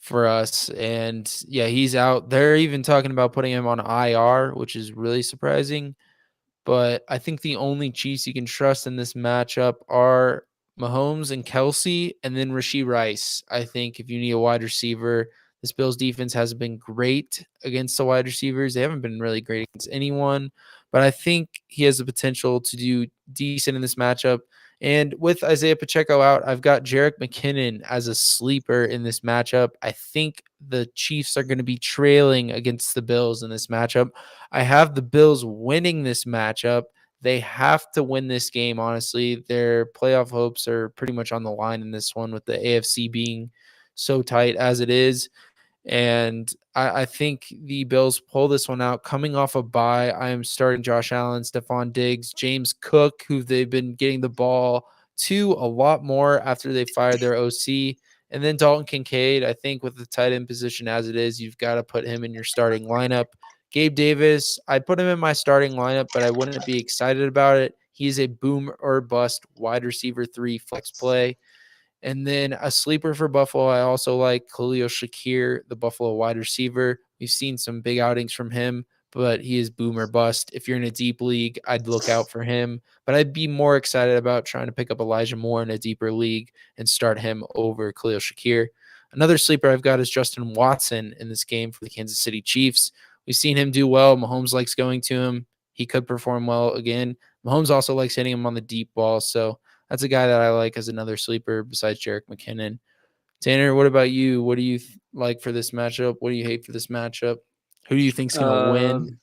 for us. And yeah, he's out. They're even talking about putting him on IR, which is really surprising. But I think the only Chiefs you can trust in this matchup are Mahomes and Kelsey, and then Rashee Rice. I think if you need a wide receiver, this Bills defense hasn't been great against the wide receivers. They haven't been really great against anyone, but I think he has the potential to do decent in this matchup. And with Isaiah Pacheco out, I've got Jerick McKinnon as a sleeper in this matchup. I think the Chiefs are going to be trailing against the Bills in this matchup. I have the Bills winning this matchup. They have to win this game, honestly. Their playoff hopes are pretty much on the line in this one with the AFC being so tight as it is. And I think the Bills pull this one out. Coming off a bye, I am starting Josh Allen, Stephon Diggs, James Cook, who they've been getting the ball to a lot more after they fired their OC. And then Dalton Kincaid, I think with the tight end position as it is, you've got to put him in your starting lineup. Gabe Davis, I'd put him in my starting lineup, but I wouldn't be excited about it. He's a boom or bust wide receiver 3 flex play. And then a sleeper for Buffalo, I also like Khalil Shakir, the Buffalo wide receiver. We've seen some big outings from him, but he is boom or bust. If you're in a deep league, I'd look out for him. But I'd be more excited about trying to pick up Elijah Moore in a deeper league and start him over Khalil Shakir. Another sleeper I've got is Justin Watson in this game for the Kansas City Chiefs. We've seen him do well. Mahomes likes going to him. He could perform well again. Mahomes also likes hitting him on the deep ball. So that's a guy that I like as another sleeper besides Jerick McKinnon. Tanner, what about you? What do you like for this matchup? What do you hate for this matchup? Who do you think's going to win?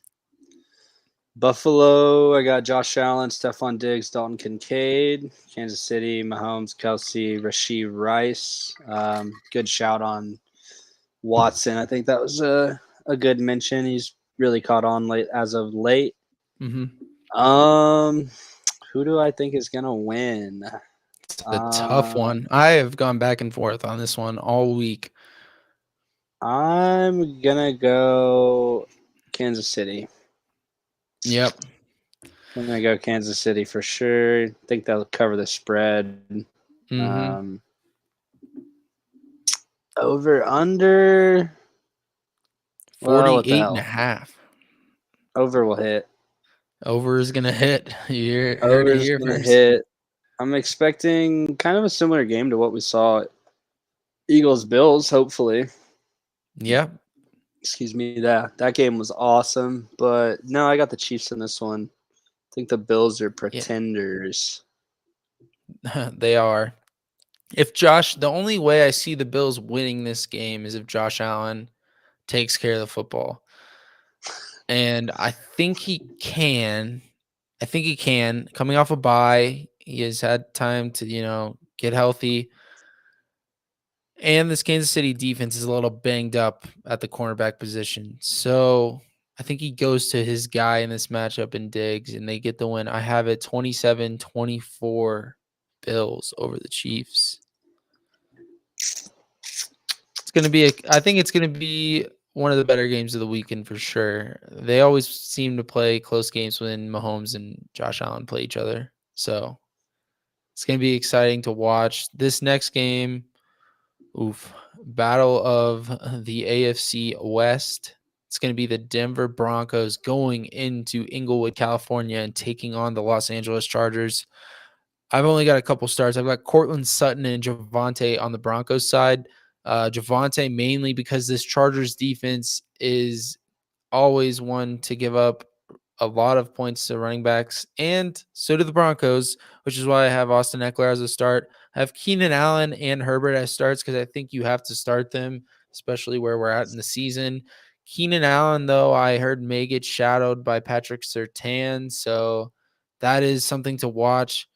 Buffalo, I got Josh Allen, Stephon Diggs, Dalton Kincaid. Kansas City, Mahomes, Kelsey, Rashee Rice. Good shout on Watson. I think that was a good mention. He's really caught on late as of late. Mm-hmm. Who do I think is gonna win? It's a tough one. I have gone back and forth on this one all week. I'm gonna go Kansas City. Yep. I'm going to go Kansas City for sure. I think they'll cover the spread. Mm-hmm. Over, under. Well, what the 48 and a hell? half. Over will hit. Over is going to hit. You heard Over it is here going to first. hit. I'm expecting kind of a similar game to what we saw at Eagles-Bills, hopefully. Yep. Excuse me. That game was awesome. But no, I got the Chiefs in this one. I think the Bills are pretenders. They are. The only way I see the Bills winning this game is if Josh Allen takes care of the football. And I think he can. Coming off a bye, he has had time to, get healthy. And this Kansas City defense is a little banged up at the cornerback position. So I think he goes to his guy in this matchup in Diggs, and they get the win. I have it 27-24 Bills over the Chiefs. I think it's going to be one of the better games of the weekend for sure. They always seem to play close games when Mahomes and Josh Allen play each other. So it's going to be exciting to watch. This next game, battle of the AFC West. It's going to be the Denver Broncos going into Inglewood, California, and taking on the Los Angeles Chargers. I've only got a couple starts. I've got Cortland Sutton and Javonte on the Broncos side. Javonte mainly because this Chargers defense is always one to give up a lot of points to running backs, and so do the Broncos, which is why I have Austin Eckler as a start. I have Keenan Allen and Herbert as starts because I think you have to start them, especially where we're at in the season. Keenan Allen, though, I heard may get shadowed by Patrick Surtain, so that is something to watch.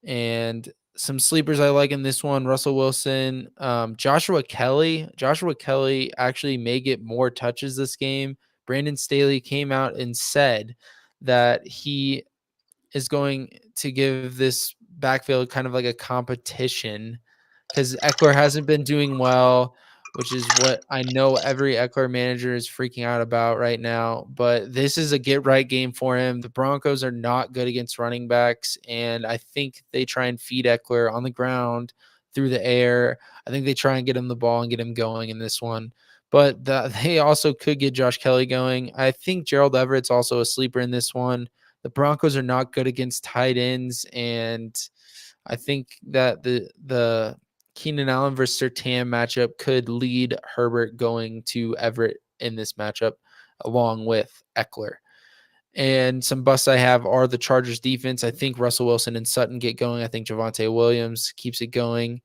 And some sleepers I like in this one: Russell Wilson, Joshua Kelly. Joshua Kelly actually may get more touches this game. Brandon Staley came out and said that he is going to give this backfield kind of like a competition because Eckler hasn't been doing well, which is what I know every Eckler manager is freaking out about right now. But this is a get right game for him. The Broncos are not good against running backs, and I think they try and feed Eckler on the ground through the air. I think they try and get him the ball and get him going in this one. But they also could get Josh Kelly going. I think Gerald Everett's also a sleeper in this one. The Broncos are not good against tight ends, and I think that the Keenan Allen versus Surtain matchup could lead Herbert going to Everett in this matchup, along with Eckler. And some busts I have are the Chargers defense. I think Russell Wilson and Sutton get going. I think Javonte Williams keeps it going.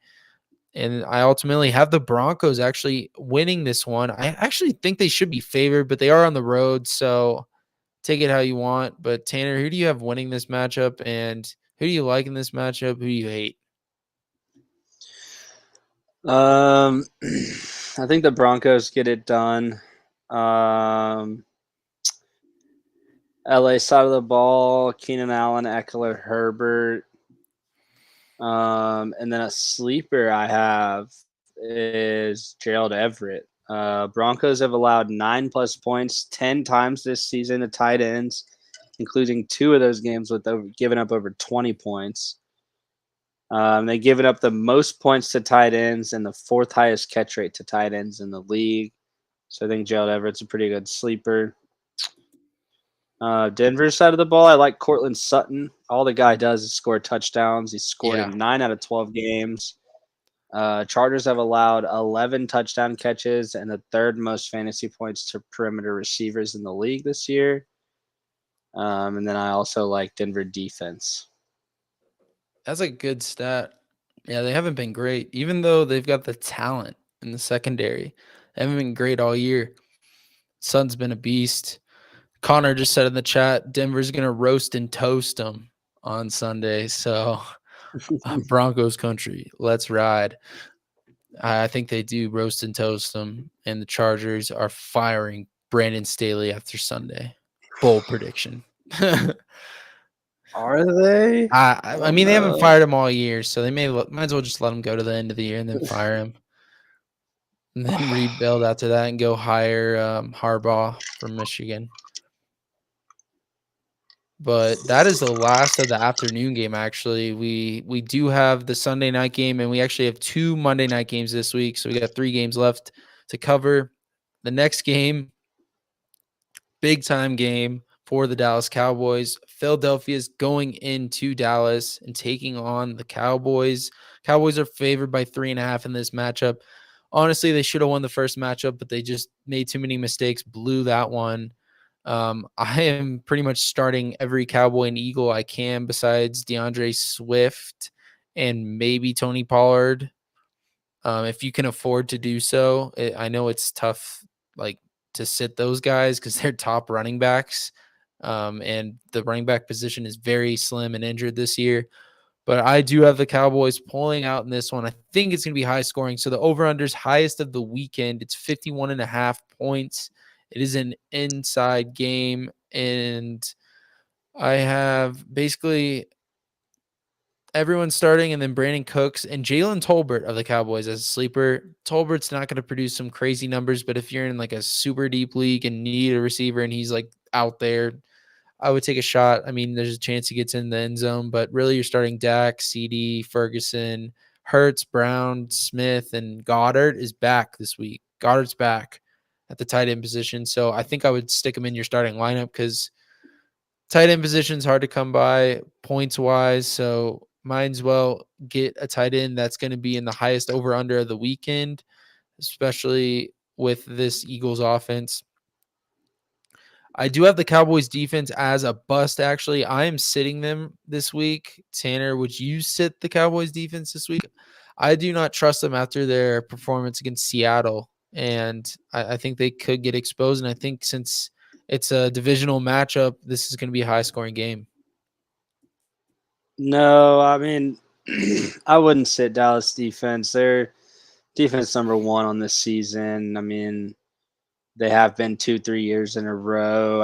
And I ultimately have the Broncos actually winning this one. I actually think they should be favored, but they are on the road, so take it how you want. But Tanner, who do you have winning this matchup, and who do you like in this matchup? Who do you hate? I think the Broncos get it done. LA side of the ball: Keenan Allen, Eckler, Herbert. And then a sleeper I have is Gerald Everett. Broncos have allowed 9+ points 10 times this season to tight ends, including 2 of those games with giving up over 20 points. They've given up the most points to tight ends and the 4th highest catch rate to tight ends in the league. So I think Gerald Everett's a pretty good sleeper. Denver side of the ball, I like Cortland Sutton. All the guy does is score touchdowns. He's scored in 9 out of 12 games. Chargers have allowed 11 touchdown catches and the 3rd most fantasy points to perimeter receivers in the league this year. And then I also like Denver defense. That's a good stat. Yeah, they haven't been great, even though they've got the talent in the secondary. They haven't been great all year. Sun's been a beast. Connor just said in the chat, Denver's going to roast and toast them on Sunday. So Broncos country, let's ride. I think they do roast and toast them, and the Chargers are firing Brandon Staley after Sunday. Bold prediction. Are they? I mean, they haven't fired him all year, so they might as well just let him go to the end of the year and then fire him. and then rebuild after that and go hire Harbaugh from Michigan. But that is the last of the afternoon game. Actually, we do have the Sunday night game, and we actually have 2 Monday night games this week. So we got 3 games left to cover. The next game, big time game for the Dallas Cowboys. Philadelphia is going into Dallas and taking on the Cowboys. Cowboys are favored by 3.5 in this matchup. Honestly, they should have won the first matchup, but they just made too many mistakes, blew that one. I am pretty much starting every Cowboy and Eagle I can besides DeAndre Swift and maybe Tony Pollard. If you can afford to do so, I know it's tough, like to sit those guys because they're top running backs, and the running back position is very slim and injured this year. But I do have the Cowboys pulling out in this one. I think it's going to be high scoring. So the over-under's highest of the weekend. It's 51.5 points. It is an inside game, and I have basically everyone starting, and then Brandon Cooks and Jalen Tolbert of the Cowboys as a sleeper. Tolbert's not going to produce some crazy numbers, but if you're in like a super deep league and need a receiver and he's like out there, I would take a shot. I mean, there's a chance he gets in the end zone, but really you're starting Dak, CD, Ferguson, Hurts, Brown, Smith, and Goddard is back this week. Goddard's back at the tight end position. So I think I would stick him in your starting lineup because tight end position is hard to come by points wise. So might as well get a tight end that's going to be in the highest over under of the weekend, especially with this Eagles offense. I do have the Cowboys defense as a bust, actually. I am sitting them this week. Tanner, would you sit the Cowboys defense this week? I do not trust them after their performance against Seattle. And I think they could get exposed. And I think since it's a divisional matchup, this is going to be a high scoring game. No, I mean, I wouldn't sit Dallas defense. They're defense number one on this season. I mean, they have been 2-3 years in a row.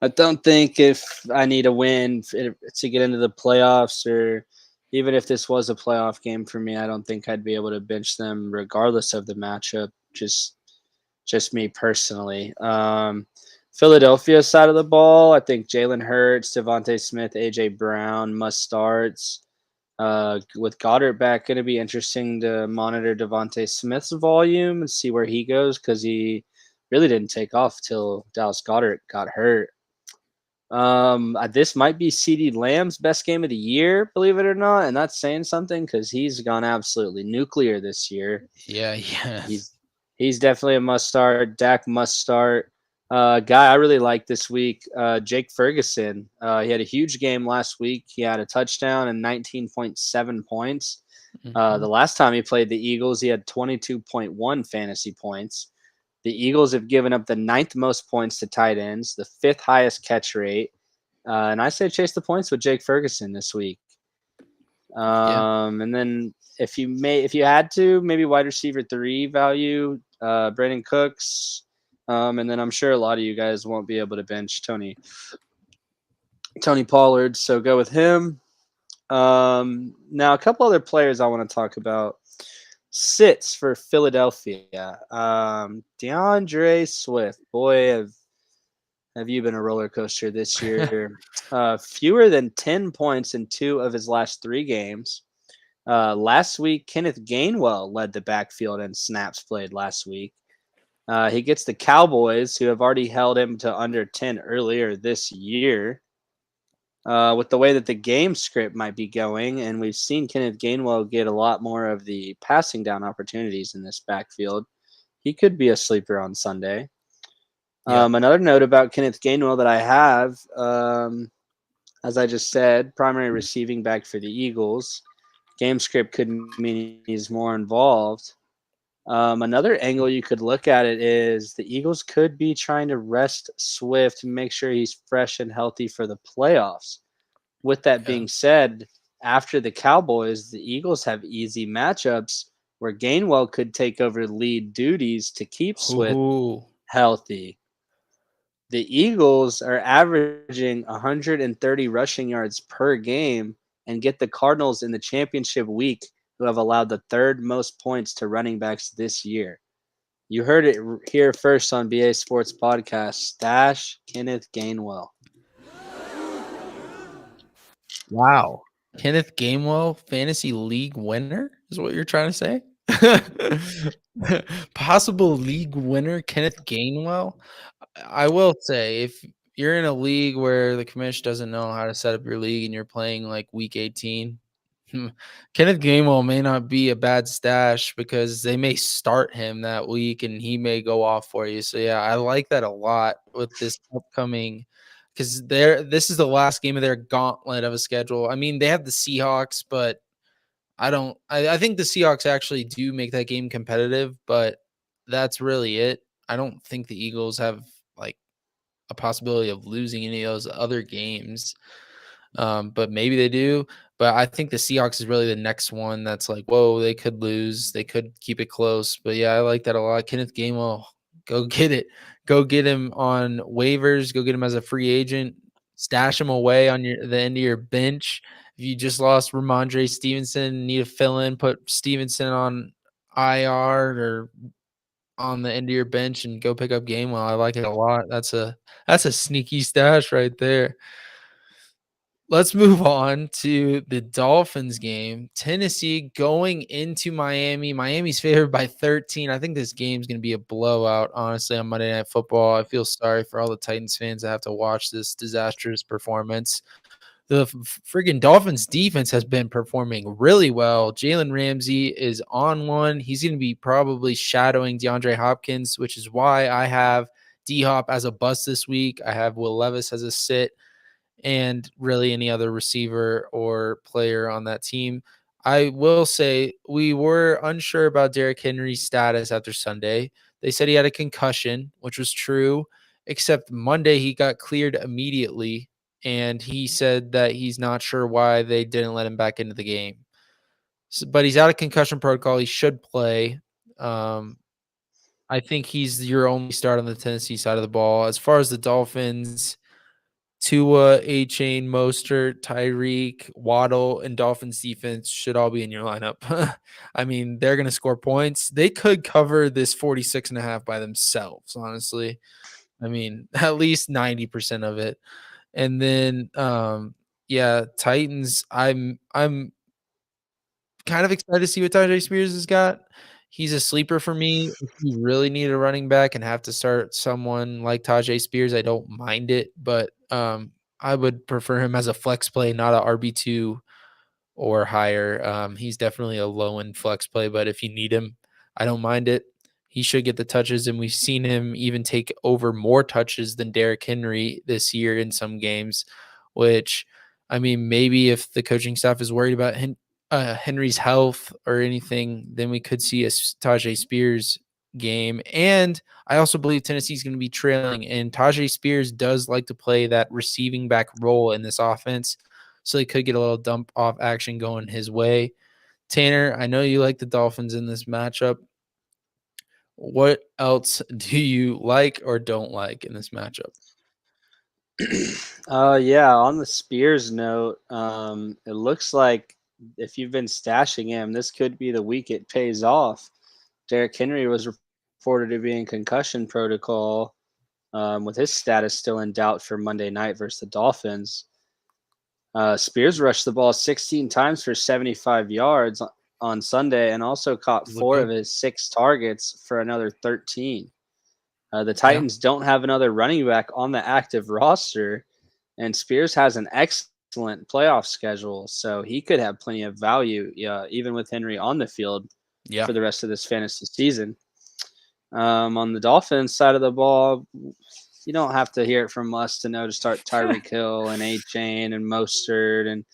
I don't think if I need a win to get into the playoffs, or even if this was a playoff game for me, I don't think I'd be able to bench them regardless of the matchup. Just me personally. Philadelphia side of the ball, I think Jalen Hurts, Devontae Smith, AJ Brown must starts. With Goddard back, going to be interesting to monitor Devontae Smith's volume and see where he goes because he really didn't take off till Dallas Goddard got hurt. This might be CD Lamb's best game of the year, believe it or not, and that's saying something because he's gone absolutely nuclear this year. Yeah, yeah. He's definitely a must start. Dak must start. Guy I really like this week, Jake Ferguson. He had a huge game last week. He had a touchdown and 19.7 points. The last time he played the Eagles, he had 22.1 fantasy points. The Eagles have given up the 9th most points to tight ends, the 5th highest catch rate. And I say chase the points with Jake Ferguson this week. And then if you had to, maybe wide receiver 3 value, Brandon Cooks. And then I'm sure a lot of you guys won't be able to bench Tony Pollard, so go with him. Now a couple other players I want to talk about. Sits for Philadelphia. DeAndre Swift. Boy, have you been a roller coaster this year. Fewer than 10 points in 2 of his last 3 games. Last week, Kenneth Gainwell led the backfield in snaps played last week. He gets the Cowboys, who have already held him to under 10 earlier this year. With the way that the game script might be going, and we've seen Kenneth Gainwell get a lot more of the passing down opportunities in this backfield, he could be a sleeper on Sunday. Another note about Kenneth Gainwell that I have, as I just said, primary receiving back for the Eagles. Game script could mean he's more involved. Another angle you could look at it is the Eagles could be trying to rest Swift to make sure he's fresh and healthy for the playoffs. With that being said, after the Cowboys, the Eagles have easy matchups where Gainwell could take over lead duties to keep Swift healthy. The Eagles are averaging 130 rushing yards per game and get the Cardinals in the championship week, who have allowed the 3rd most points to running backs this year. You heard it here first on BA Sports Podcast. Stash Kenneth Gainwell. Wow. Kenneth Gainwell, fantasy league winner is what you're trying to say? Possible league winner, Kenneth Gainwell. I will say, if you're in a league where the commission doesn't know how to set up your league and you're playing like week 18, Kenneth Gainwell may not be a bad stash because they may start him that week and he may go off for you. So yeah, I like that a lot with this upcoming, because this is the last game of their gauntlet of a schedule. I mean, they have the Seahawks, but I think the Seahawks actually do make that game competitive, but that's really it. I don't think the Eagles have like a possibility of losing any of those other games. But maybe they do. But I think the Seahawks is really the next one that's like, whoa, they could lose. They could keep it close. But yeah, I like that a lot. Kenneth Gainwell, go get it. Go get him on waivers. Go get him as a free agent. Stash him away on the end of your bench. If you just lost Ramondre Stevenson, need to fill in, put Stevenson on IR or on the end of your bench and go pick up Gainwell. I like it a lot. That's a sneaky stash right there. Let's move on to the Dolphins game. Tennessee going into Miami. Miami's favored by 13. I think this game's going to be a blowout, honestly, on Monday Night Football. I feel sorry for all the Titans fans that have to watch this disastrous performance. The freaking Dolphins defense has been performing really well. Jalen Ramsey is on one. He's going to be probably shadowing DeAndre Hopkins, which is why I have D-Hop as a bust this week. I have Will Levis as a sit, and really any other receiver or player on that team. I will say we were unsure about Derrick Henry's status after Sunday. They said he had a concussion, which was true, except Monday he got cleared immediately, and he said that he's not sure why they didn't let him back into the game. So, but he's out of concussion protocol. He should play. I think he's your only start on the Tennessee side of the ball. As far as the Dolphins, Tua, A-Chain, Mostert, Tyreek, Waddle, and Dolphins defense should all be in your lineup. I mean, they're going to score points. They could cover this 46.5 by themselves, honestly. I mean, at least 90% of it. And then, yeah, Titans, I'm kind of excited to see what Tyjae Spears has got. He's a sleeper for me. If you really need a running back and have to start someone like Tyjae Spears, I don't mind it, but I would prefer him as a flex play, not a RB2 or higher. He's definitely a low end flex play, but if you need him, I don't mind it. He should get the touches, and we've seen him even take over more touches than Derrick Henry this year in some games, which, I mean, maybe if the coaching staff is worried about Henry's health or anything, then we could see a Tyjae Spears game. And I also believe Tennessee's going to be trailing, and Tyjae Spears does like to play that receiving back role in this offense, so they could get a little dump off action going his way. Tanner, I know you like the Dolphins in this matchup. What else do you like or don't like in this matchup? Yeah, on the Spears note, it looks like if you've been stashing him, this could be the week it pays off. Derrick Henry was reported to be in concussion protocol, with his status still in doubt for Monday night versus the Dolphins. Spears rushed the ball 16 times for 75 yards on Sunday and also caught 4 of his 6 targets for another 13. The Titans don't have another running back on the active roster, and Spears has an excellent playoff schedule, so he could have plenty of value, even with Henry on the field for the rest of this fantasy season. On the Dolphins side of the ball, you don't have to hear it from us to know to start Tyreek Hill and A-Chain and Mostert and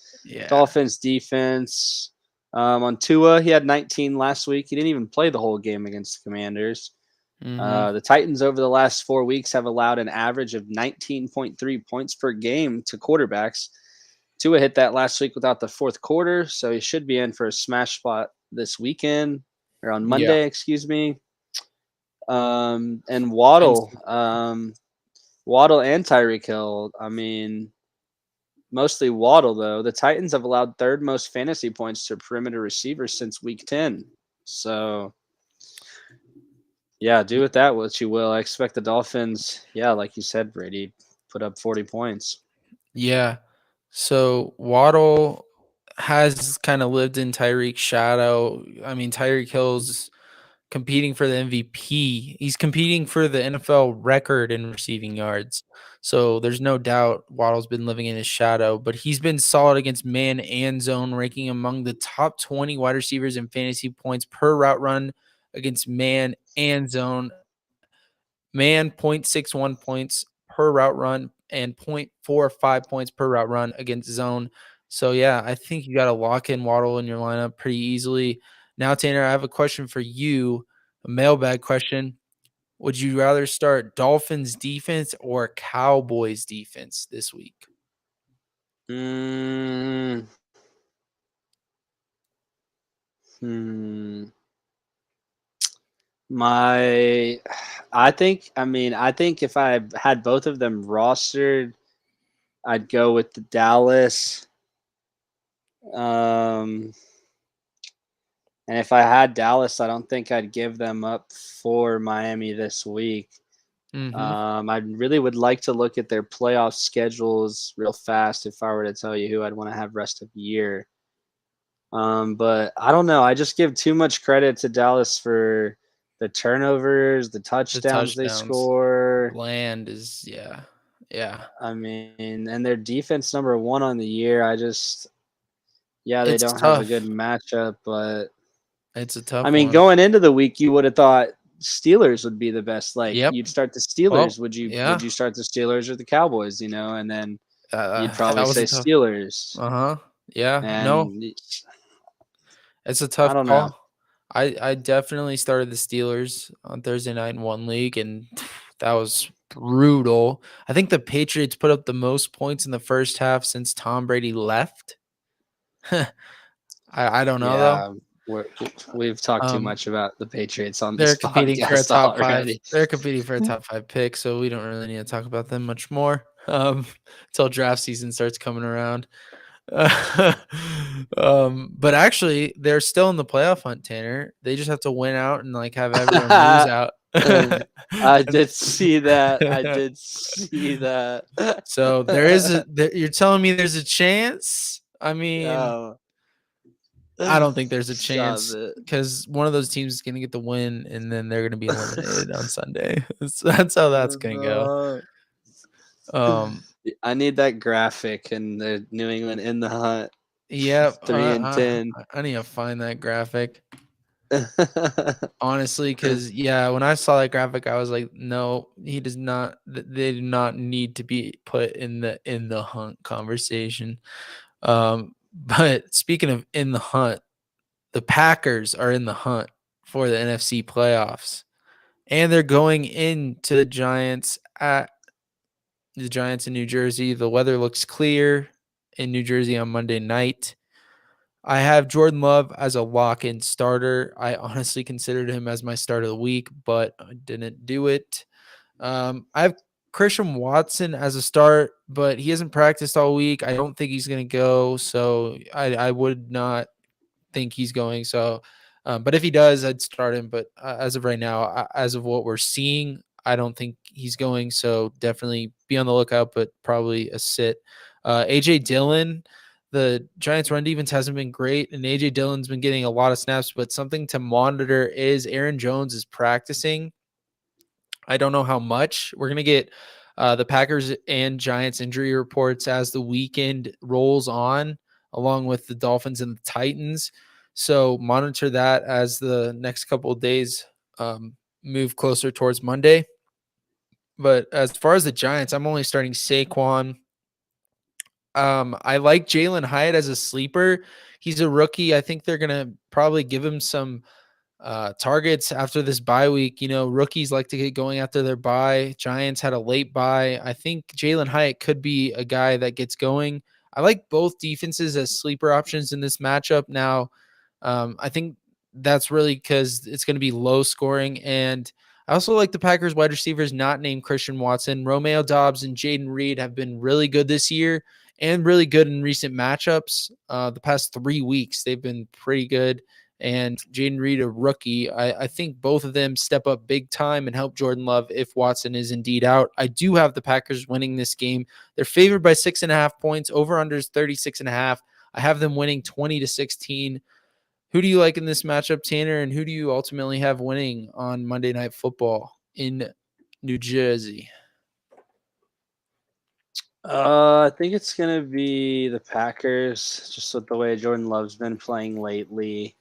Dolphins defense. On Tua, he had 19 last week. He didn't even play the whole game against the Commanders. The Titans over the last 4 weeks have allowed an average of 19.3 points per game to quarterbacks. Tua hit that last week without the fourth quarter, so he should be in for a smash spot this weekend or on Monday, excuse me. And Waddle, Waddle and Tyreek Hill. I mean, mostly Waddle though. The Titans have allowed third most fantasy points to perimeter receivers since week 10. So Yeah, do with that what you will. I expect the Dolphins, yeah, like you said, Brady, put up 40 points. Yeah. So Waddle has kind of lived in Tyreek's shadow. I mean, Tyreek Hill's competing for the MVP. He's competing for the NFL record in receiving yards. So there's no doubt Waddle's been living in his shadow, but he's been solid against man and zone, ranking among the top 20 wide receivers in fantasy points per route run against man and zone. Man, 0.61 points per route run and 0.45 points per route run against zone. So, yeah, I think you got to lock in Waddle in your lineup pretty easily. Now, Tanner, I have a question for you, a mailbag question. Would you rather start Dolphins defense or Cowboys defense this week? Mm, hmm. My, I think if I had both of them rostered, I'd go with the Dallas. Um, and if I had Dallas, I don't think I'd give them up for Miami this week. Mm-hmm. I really would like to look at their playoff schedules real fast if I were to tell you who I'd want to have rest of the year. But I don't know. I just give too much credit to Dallas for the turnovers, the The touchdowns they touchdowns. score. Land is, yeah. Yeah. I mean, and their defense number one on the year. Yeah, they It's don't have a good tough. matchup, but It's a I tough mean, one. going into the week, you would have thought Steelers would be the best. Like Yep. you'd start the Well, Steelers. Would yeah. you start the Steelers or the Cowboys? And then you'd That probably was say a tough. Steelers. Uh-huh. Yeah. No, And it's a I tough don't know. call. I definitely started the Steelers on Thursday night in one league, and that was brutal. I think the Patriots put up the most points in the first half since Tom Brady left. I don't know though. Yeah, we've talked too Um, much about the Patriots on they're this competing for a podcast top five. already. They're competing for a top five pick, so we don't really need to talk about them much more. Until draft season starts coming around. But actually, they're still in the playoff hunt, Tanner. They just have to win out and like have everyone lose out. I did see that. I did see that. So you're telling me there's a chance? I mean, Oh, I don't think there's a stop chance it. because one of those teams is gonna get the win and then they're gonna be eliminated on Sunday. That's how that's gonna go. No. Um, I need that graphic and the New England in the hunt, yep. 3-10. I need to find that graphic. Honestly, because yeah, when I saw that graphic, I was like, no, he does not. They do not need to be put in the hunt conversation. But speaking of in the hunt, the Packers are in the hunt for the NFC playoffs, and they're going into the Giants in New Jersey. The weather looks clear in New Jersey on Monday night. I have Jordan Love as a lock-in starter. I honestly considered him as my start of the week, but I didn't do it. I have Christian Watson as a start, but he hasn't practiced all week. I don't think he's going to go, so I would not think he's going. So, but if he does, I'd start him. But as of right now, as of what we're seeing, I don't think he's going. So definitely be on the lookout, but probably a sit. AJ Dillon, the Giants' run defense hasn't been great, and AJ Dillon's been getting a lot of snaps. But something to monitor is Aaron Jones is practicing. I don't know how much. We're gonna get the Packers and Giants injury reports as the weekend rolls on, along with the Dolphins and the Titans. So monitor that as the next couple of days move closer towards Monday. But as far as the Giants, I'm only starting Saquon. I like Jalen Hyatt as a sleeper. He's a rookie. I think they're gonna probably give him some targets after this bye week. You know, rookies like to get going after their bye. Giants had a late bye. I think Jalen Hyatt could be a guy that gets going. I like both defenses as sleeper options in this matchup. Now, I think that's really because it's going to be low scoring. And I also like the Packers wide receivers not named Christian Watson. Romeo Dobbs and Jaden Reed have been really good this year and really good in recent matchups. The past 3 weeks, they've been pretty good. and Jaden Reed, a rookie. I think both of them step up big time and help Jordan Love if Watson is indeed out. I do have the Packers winning this game. They're favored by 6.5 points. Over under is 36.5. I have them winning 20-16. Who do you like in this matchup, Tanner? And who do you ultimately have winning on Monday Night Football in New Jersey? I think it's gonna be the Packers, just with the way Jordan Love's been playing lately.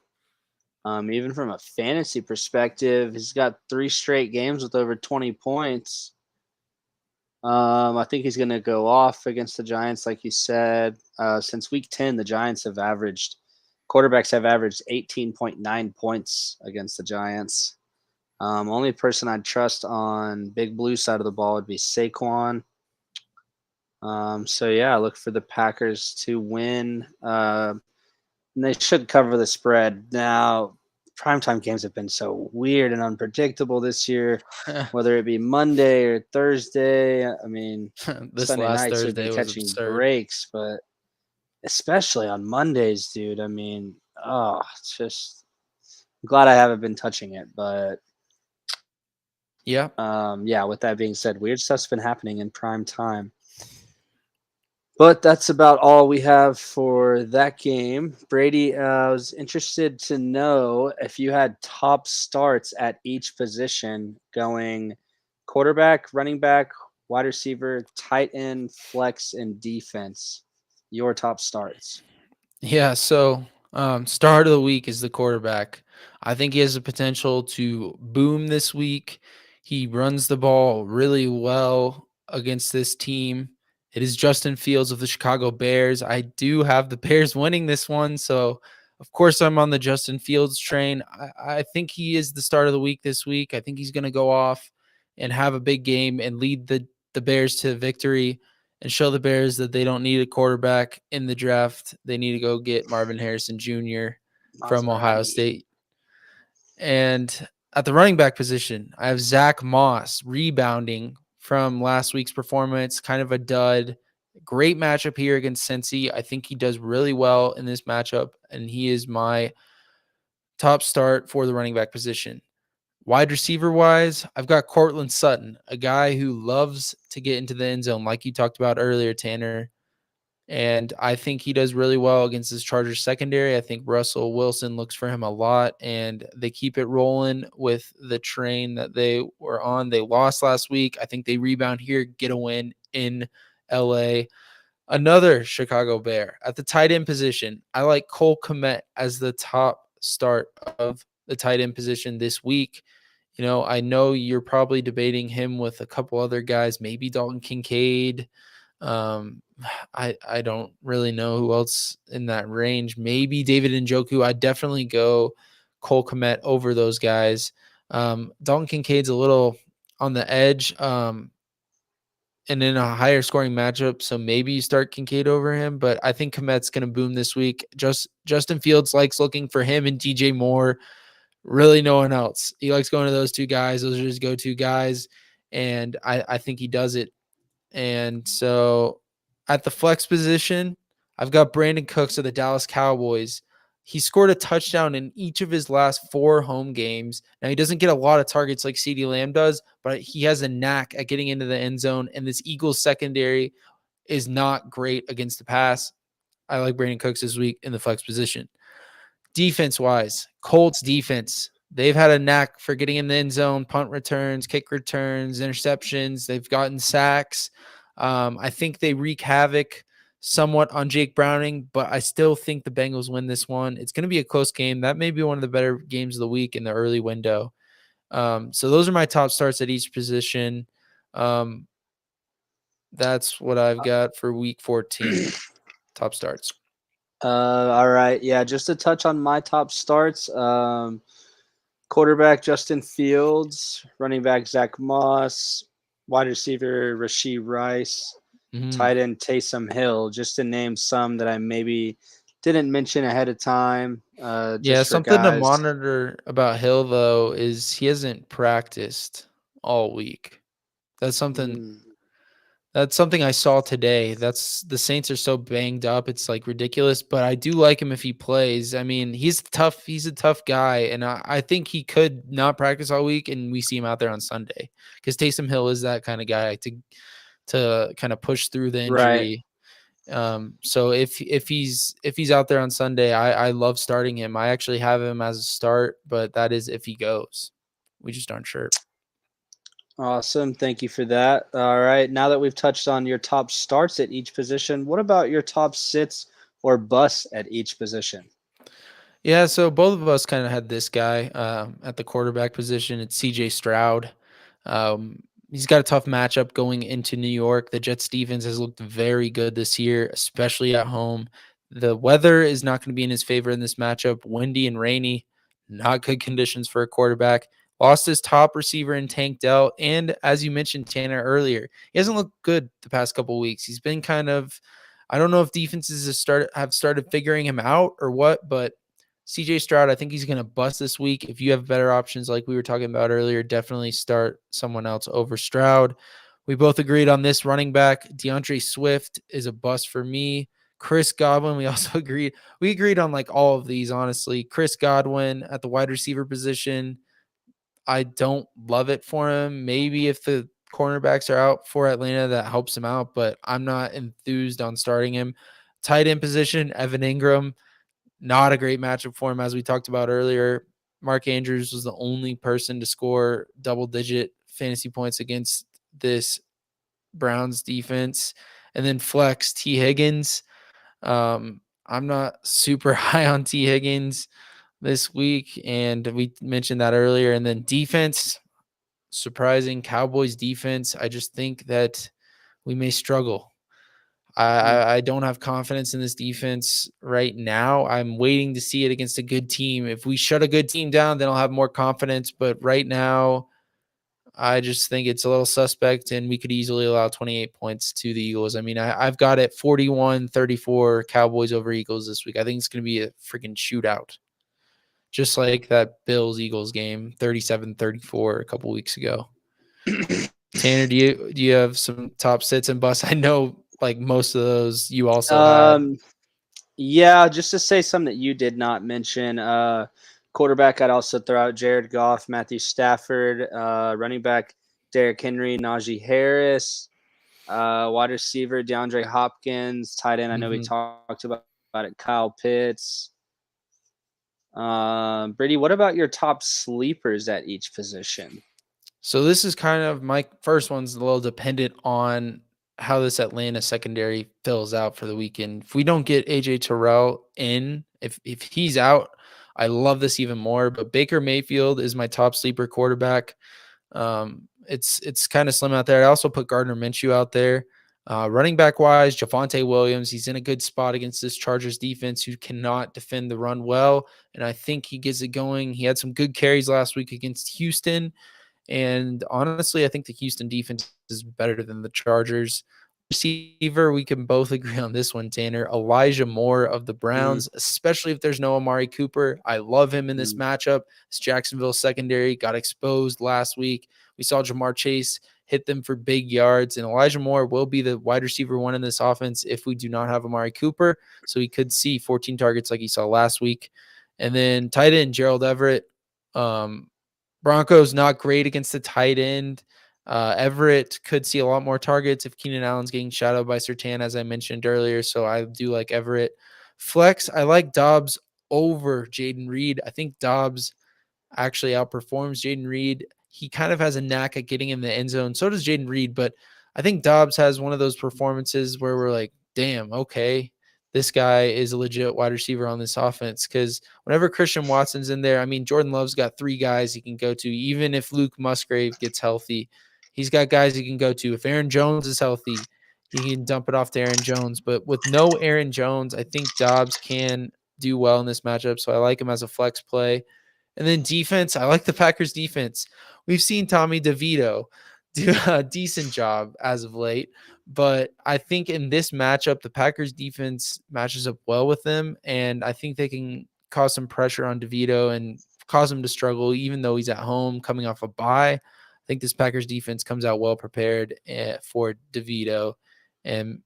Even from a fantasy perspective, he's got 3 straight games with over 20 points. I think he's gonna go off against the Giants, like you said. Since week 10, the Giants have averaged quarterbacks have averaged 18.9 points against the Giants. Only person I'd trust on Big Blue side of the ball would be Saquon. So yeah, I look for the Packers to win. And they should cover the spread. Now, primetime games have been so weird and unpredictable this year, whether it be Monday or Thursday. I mean, This Sunday last nights we've Thursday been was catching absurd. breaks, but especially on Mondays, dude. I mean, it's just I'm glad I haven't been touching it. But Yeah. yeah, with that being said, weird stuff's been happening in prime time. But that's about all we have for that game. Brady, I was interested to know if you had top starts at each position going quarterback, running back, wide receiver, tight end, flex, and defense. Your top starts. Yeah, so start of the week is the quarterback. I think he has the potential to boom this week. He runs the ball really well against this team. It is Justin Fields of the Chicago Bears. I do have the Bears winning this one, so of course I'm on the Justin Fields train. I think he is the start of the week this week. I think he's going to go off and have a big game and lead the Bears to victory and show the Bears that they don't need a quarterback in the draft. They need to go get Marvin Harrison Jr. from Ohio Maserati. State. And at the running back position, I have Zach Moss rebounding from last week's performance, kind of a dud. Great matchup here against Cincy. I think he does really well in this matchup, and he is my top start for the running back position. Wide receiver wise, I've got Cortland Sutton, a guy who loves to get into the end zone, like you talked about earlier, Tanner. And I think he does really well against this Chargers secondary. I think Russell Wilson looks for him a lot, and they keep it rolling with the train that they were on. They lost last week. I think they rebound here, get a win in LA. Another Chicago Bear at the tight end position. I like Cole Kmet as the top start of the tight end position this week. I know you're probably debating him with a couple other guys, maybe Dalton Kincaid. Um, I don't really know who else in that range. Maybe David Njoku. I'd definitely go Cole Kmet over those guys. Dalton Kincaid's a little on the edge. And in a higher scoring matchup, so maybe you start Kincaid over him, but I think Kmet's going to boom this week. Justin Fields likes looking for him and DJ Moore. Really, no one else. He likes going to those two guys. Those are his go-to guys, and I think he does it. And so at the flex position, I've got Brandon Cooks of the Dallas Cowboys. He scored a touchdown in each of his last 4 home games. Now, he doesn't get a lot of targets like CeeDee Lamb does, but he has a knack at getting into the end zone, and this Eagles secondary is not great against the pass. I like Brandon Cooks this week in the flex position. Defense-wise, Colts defense, they've had a knack for getting in the end zone, punt returns, kick returns, interceptions. They've gotten sacks. I think they wreak havoc somewhat on Jake Browning, but I still think the Bengals win this one. It's going to be a close game. That may be one of the better games of the week in the early window. So those are my top starts at each position. That's what I've got for week 14. Top starts. All right. Yeah, just to touch on my top starts. Quarterback Justin Fields, running back Zach Moss, wide receiver Rashee Rice, tight end Taysom Hill, just to name some that I maybe didn't mention ahead of time. Yeah, Just for something to guys. monitor about Hill though is he hasn't practiced all week. That's something That's something I saw today. That's the Saints are so banged up. It's like ridiculous, but I do like him if he plays. I mean, he's tough. He's a tough guy. And I think he could not practice all week and we see him out there on Sunday because Taysom Hill is that kind of guy to kind of push through the Right. injury. So if he's out there on Sunday, I love starting him. I actually have him as a start, but that is if he goes. We just aren't sure. Awesome. Thank you for that. All right. Now that we've touched on your top starts at each position, what about your top sits or busts at each position? Yeah, so both of us kind of had this guy at the quarterback position. It's CJ Stroud. He's got a tough matchup going into New York. The Jets defense has looked very good this year, especially at home. The weather is not going to be in his favor in this matchup. Windy and rainy, not good conditions for a quarterback. Lost his top receiver in Tank Dell. And as you mentioned, Tanner, earlier, he hasn't looked good the past couple weeks. He's been kind of, I don't know if defenses have started figuring him out or what, but CJ Stroud, I think he's going to bust this week. If you have better options, like we were talking about earlier, definitely start someone else over Stroud. We both agreed on this running back. DeAndre Swift is a bust for me. Chris Godwin, we also agreed. We agreed on like all of these, honestly. Chris Godwin at the wide receiver position. I don't love it for him. Maybe if the cornerbacks are out for Atlanta, that helps him out, but I'm not enthused on starting him. Tight end position, Evan Ingram. Not a great matchup for him, as we talked about earlier. Mark Andrews was the only person to score double-digit fantasy points against this Browns defense. And then flex, T. Higgins. I'm not super high on T. Higgins this week, and we mentioned that earlier. And then defense, surprising Cowboys defense. I just think that we may struggle. I don't have confidence in this defense right now. I'm waiting to see it against a good team. If we shut a good team down, then I'll have more confidence. But right now, I just think it's a little suspect, and we could easily allow 28 points to the Eagles. I mean, I've got it 41-34 Cowboys over Eagles this week. I think it's going to be a freaking shootout, just like that Bills-Eagles game, 37-34 a couple weeks ago. Tanner, do you have some top sits and busts? I know like most of those you also had. Yeah, just to say something that you did not mention. Quarterback, I'd also throw out Jared Goff, Matthew Stafford, running back, Derrick Henry, Najee Harris, wide receiver, DeAndre Hopkins, tight end, I know we talked about it, Kyle Pitts. Brady, what about your top sleepers at each position? So this is kind of my first one's a little dependent on how this Atlanta secondary fills out for the weekend. If we don't get AJ Terrell in, if he's out, I love this even more. But Baker Mayfield is my top sleeper quarterback. It's kind of slim out there. I also put Gardner Minshew out there. Running back wise, Javonte Williams, he's in a good spot against this Chargers defense who cannot defend the run well. And I think he gets it going. He had some good carries last week against Houston. And honestly, I think the Houston defense is better than the Chargers. Receiver, we can both agree on this one, Tanner. Elijah Moore of the Browns, especially if there's no Amari Cooper. I love him in this matchup. This Jacksonville secondary got exposed last week. We saw Jamar Chase hit them for big yards, and Elijah Moore will be the wide receiver one in this offense if we do not have Amari Cooper. So he could see 14 targets like he saw last week. And then tight end Gerald Everett. Broncos not great against the tight end. Everett could see a lot more targets if Keenan Allen's getting shadowed by Surtain, as I mentioned earlier. So I do like Everett. Flex, I like Dobbs over Jaden Reed. I think Dobbs actually outperforms Jaden Reed. He kind of has a knack at getting in the end zone. So does Jaden Reed. But I think Dobbs has one of those performances where we're like, damn, okay, this guy is a legit wide receiver on this offense. Because whenever Christian Watson's in there, I mean, Jordan Love's got three guys he can go to. Even if Luke Musgrave gets healthy, he's got guys he can go to. If Aaron Jones is healthy, he can dump it off to Aaron Jones. But with no Aaron Jones, I think Dobbs can do well in this matchup. So I like him as a flex play. And then defense, I like the Packers defense. We've seen Tommy DeVito do a decent job as of late, but I think in this matchup, the Packers defense matches up well with them, and I think they can cause some pressure on DeVito and cause him to struggle, even though he's at home coming off a bye. I think this Packers defense comes out well prepared for DeVito. And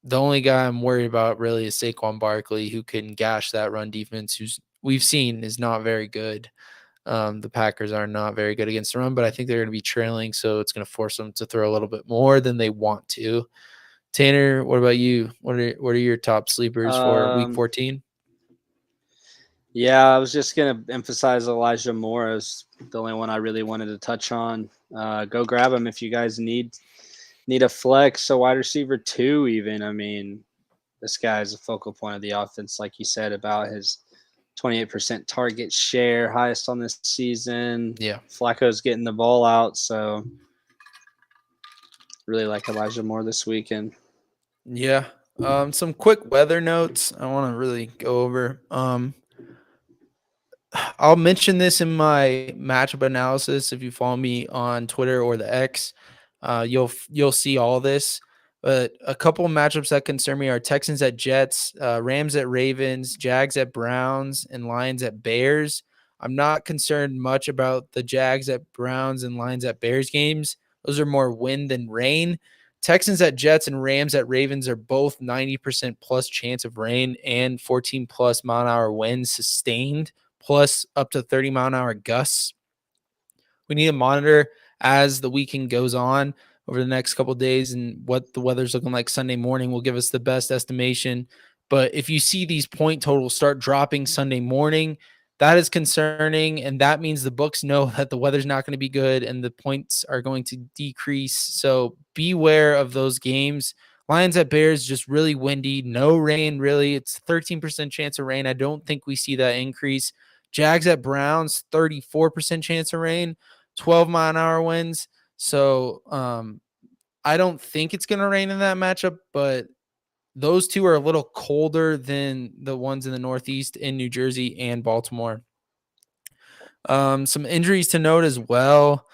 the only guy I'm worried about really is Saquon Barkley, who can gash that run defense, who's we've seen is not very good. The Packers are not very good against the run, but I think they're going to be trailing, so it's going to force them to throw a little bit more than they want to. Tanner, what about you? What are your top sleepers for Week 14? Yeah, I was just going to emphasize Elijah Moore as the only one I really wanted to touch on. Go grab him if you guys need a flex, a wide receiver 2 even. I mean, this guy is a focal point of the offense, like you said, about his 28% target share, highest on this season. Yeah. Flacco's getting the ball out, so really like Elijah Moore this weekend. Yeah. Some quick weather notes I want to really go over. I'll mention this in my matchup analysis. If you follow me on Twitter or the X, you'll see all this. But a couple of matchups that concern me are Texans at Jets, Rams at Ravens, Jags at Browns, and Lions at Bears. I'm not concerned much about the Jags at Browns and Lions at Bears games. Those are more wind than rain. Texans at Jets and Rams at Ravens are both 90% plus chance of rain and 14 plus mile an hour winds sustained, plus up to 30-mile-an-hour gusts. We need to monitor as the weekend goes on over the next couple of days, and what the weather's looking like Sunday morning will give us the best estimation. But if you see these point totals start dropping Sunday morning, that is concerning, and that means the books know that the weather's not going to be good and the points are going to decrease. So beware of those games. Lions at Bears, just really windy, no rain, really. It's 13% chance of rain. I don't think we see that increase. Jags at Browns, 34% chance of rain, 12-mile-an-hour winds. So I don't think it's going to rain in that matchup, but those two are a little colder than the ones in the Northeast in New Jersey and Baltimore. Some injuries to note as well.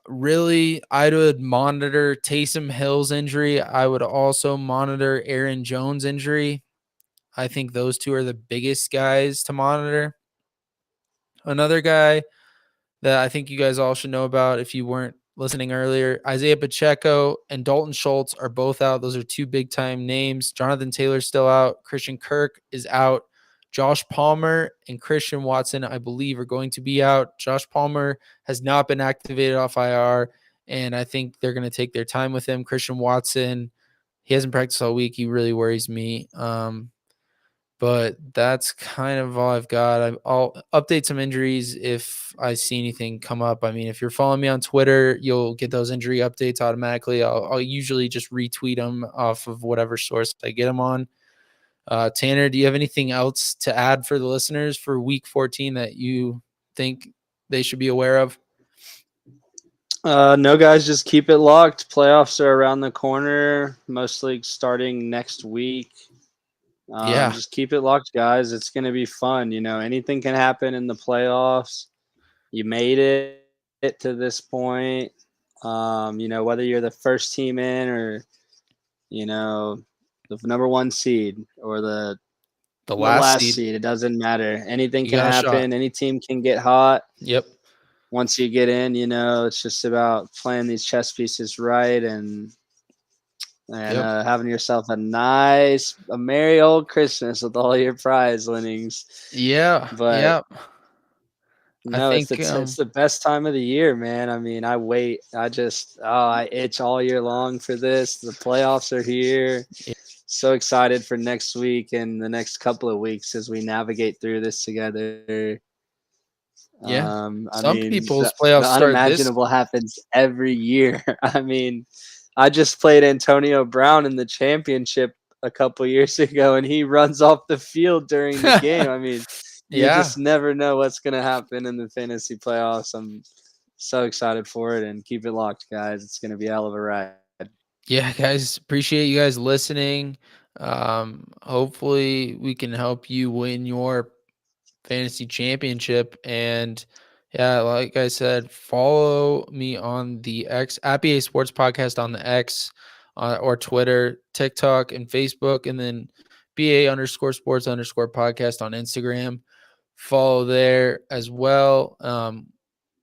Really, I would monitor Taysom Hill's injury. I would also monitor Aaron Jones' injury. I think those two are the biggest guys to monitor. Another guy that I think you guys all should know about if you weren't listening earlier, Isaiah Pacheco and Dalton Schultz are both out. Those are two big-time names. Jonathan Taylor's still out. Christian Kirk is out. Josh Palmer and Christian Watson, I believe, are going to be out. Josh Palmer has not been activated off IR, and I think they're going to take their time with him. Christian Watson, he hasn't practiced all week. He really worries me. But that's kind of all I've got. I'll update some injuries if I see anything come up. I mean, if you're following me on Twitter, you'll get those injury updates automatically. I'll usually just retweet them off of whatever source I get them on. Tanner, do you have anything else to add for the listeners for Week 14 that you think they should be aware of? No, guys, just keep it locked. Playoffs are around the corner, most leagues starting next week. Just keep it locked, guys. It's going to be fun. You know, anything can happen in the playoffs. You made it to this point. You know, whether you're the first team in or, you know, the number 1 seed or the last seed, it doesn't matter. Anything can happen. Any team can get hot. Yep. Once you get in, you know, it's just about playing these chess pieces right and having yourself a merry old Christmas with all your prize winnings. Yeah. But no, it's the best time of the year, man. I mean, I wait. I itch all year long for this. The playoffs are here. Yeah. So excited for next week and the next couple of weeks as we navigate through this together. Yeah. Some people's playoffs the unimaginable happens every year. I mean, I just played Antonio Brown in the championship a couple years ago, and he runs off the field during the game. I mean, you just never know what's going to happen in the fantasy playoffs. I'm so excited for it, and keep it locked, guys. It's going to be a hell of a ride. Yeah, guys, appreciate you guys listening. Hopefully we can help you win your fantasy championship. And yeah, like I said, follow me on the X, BA Sports Podcast on the X, or Twitter, TikTok, and Facebook, and then BA_sports_podcast on Instagram. Follow there as well.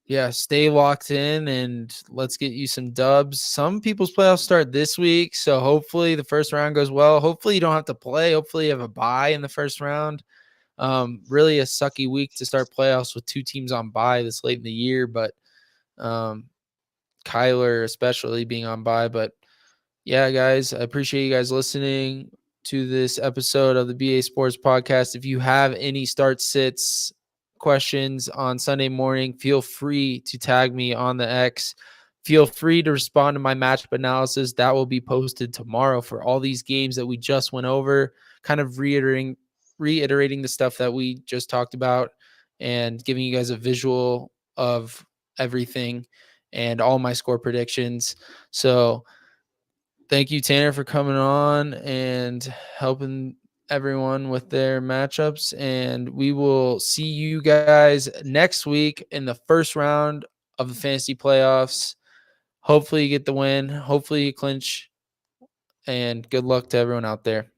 Yeah, stay locked in and let's get you some dubs. Some people's playoffs start this week, so hopefully the first round goes well. Hopefully you don't have to play. Hopefully you have a bye in the first round. Really a sucky week to start playoffs with 2 teams on bye this late in the year, but Kyler especially being on bye. But yeah, guys, I appreciate you guys listening to this episode of the BA Sports Podcast. If you have any start sits questions on Sunday morning, feel free to tag me on the X. Feel free to respond to my matchup analysis. That will be posted tomorrow for all these games that we just went over, kind of reiterating the stuff that we just talked about and giving you guys a visual of everything and all my score predictions. So thank you, Tanner, for coming on and helping everyone with their matchups. And we will see you guys next week in the first round of the fantasy playoffs. Hopefully you get the win. Hopefully you clinch. And good luck to everyone out there.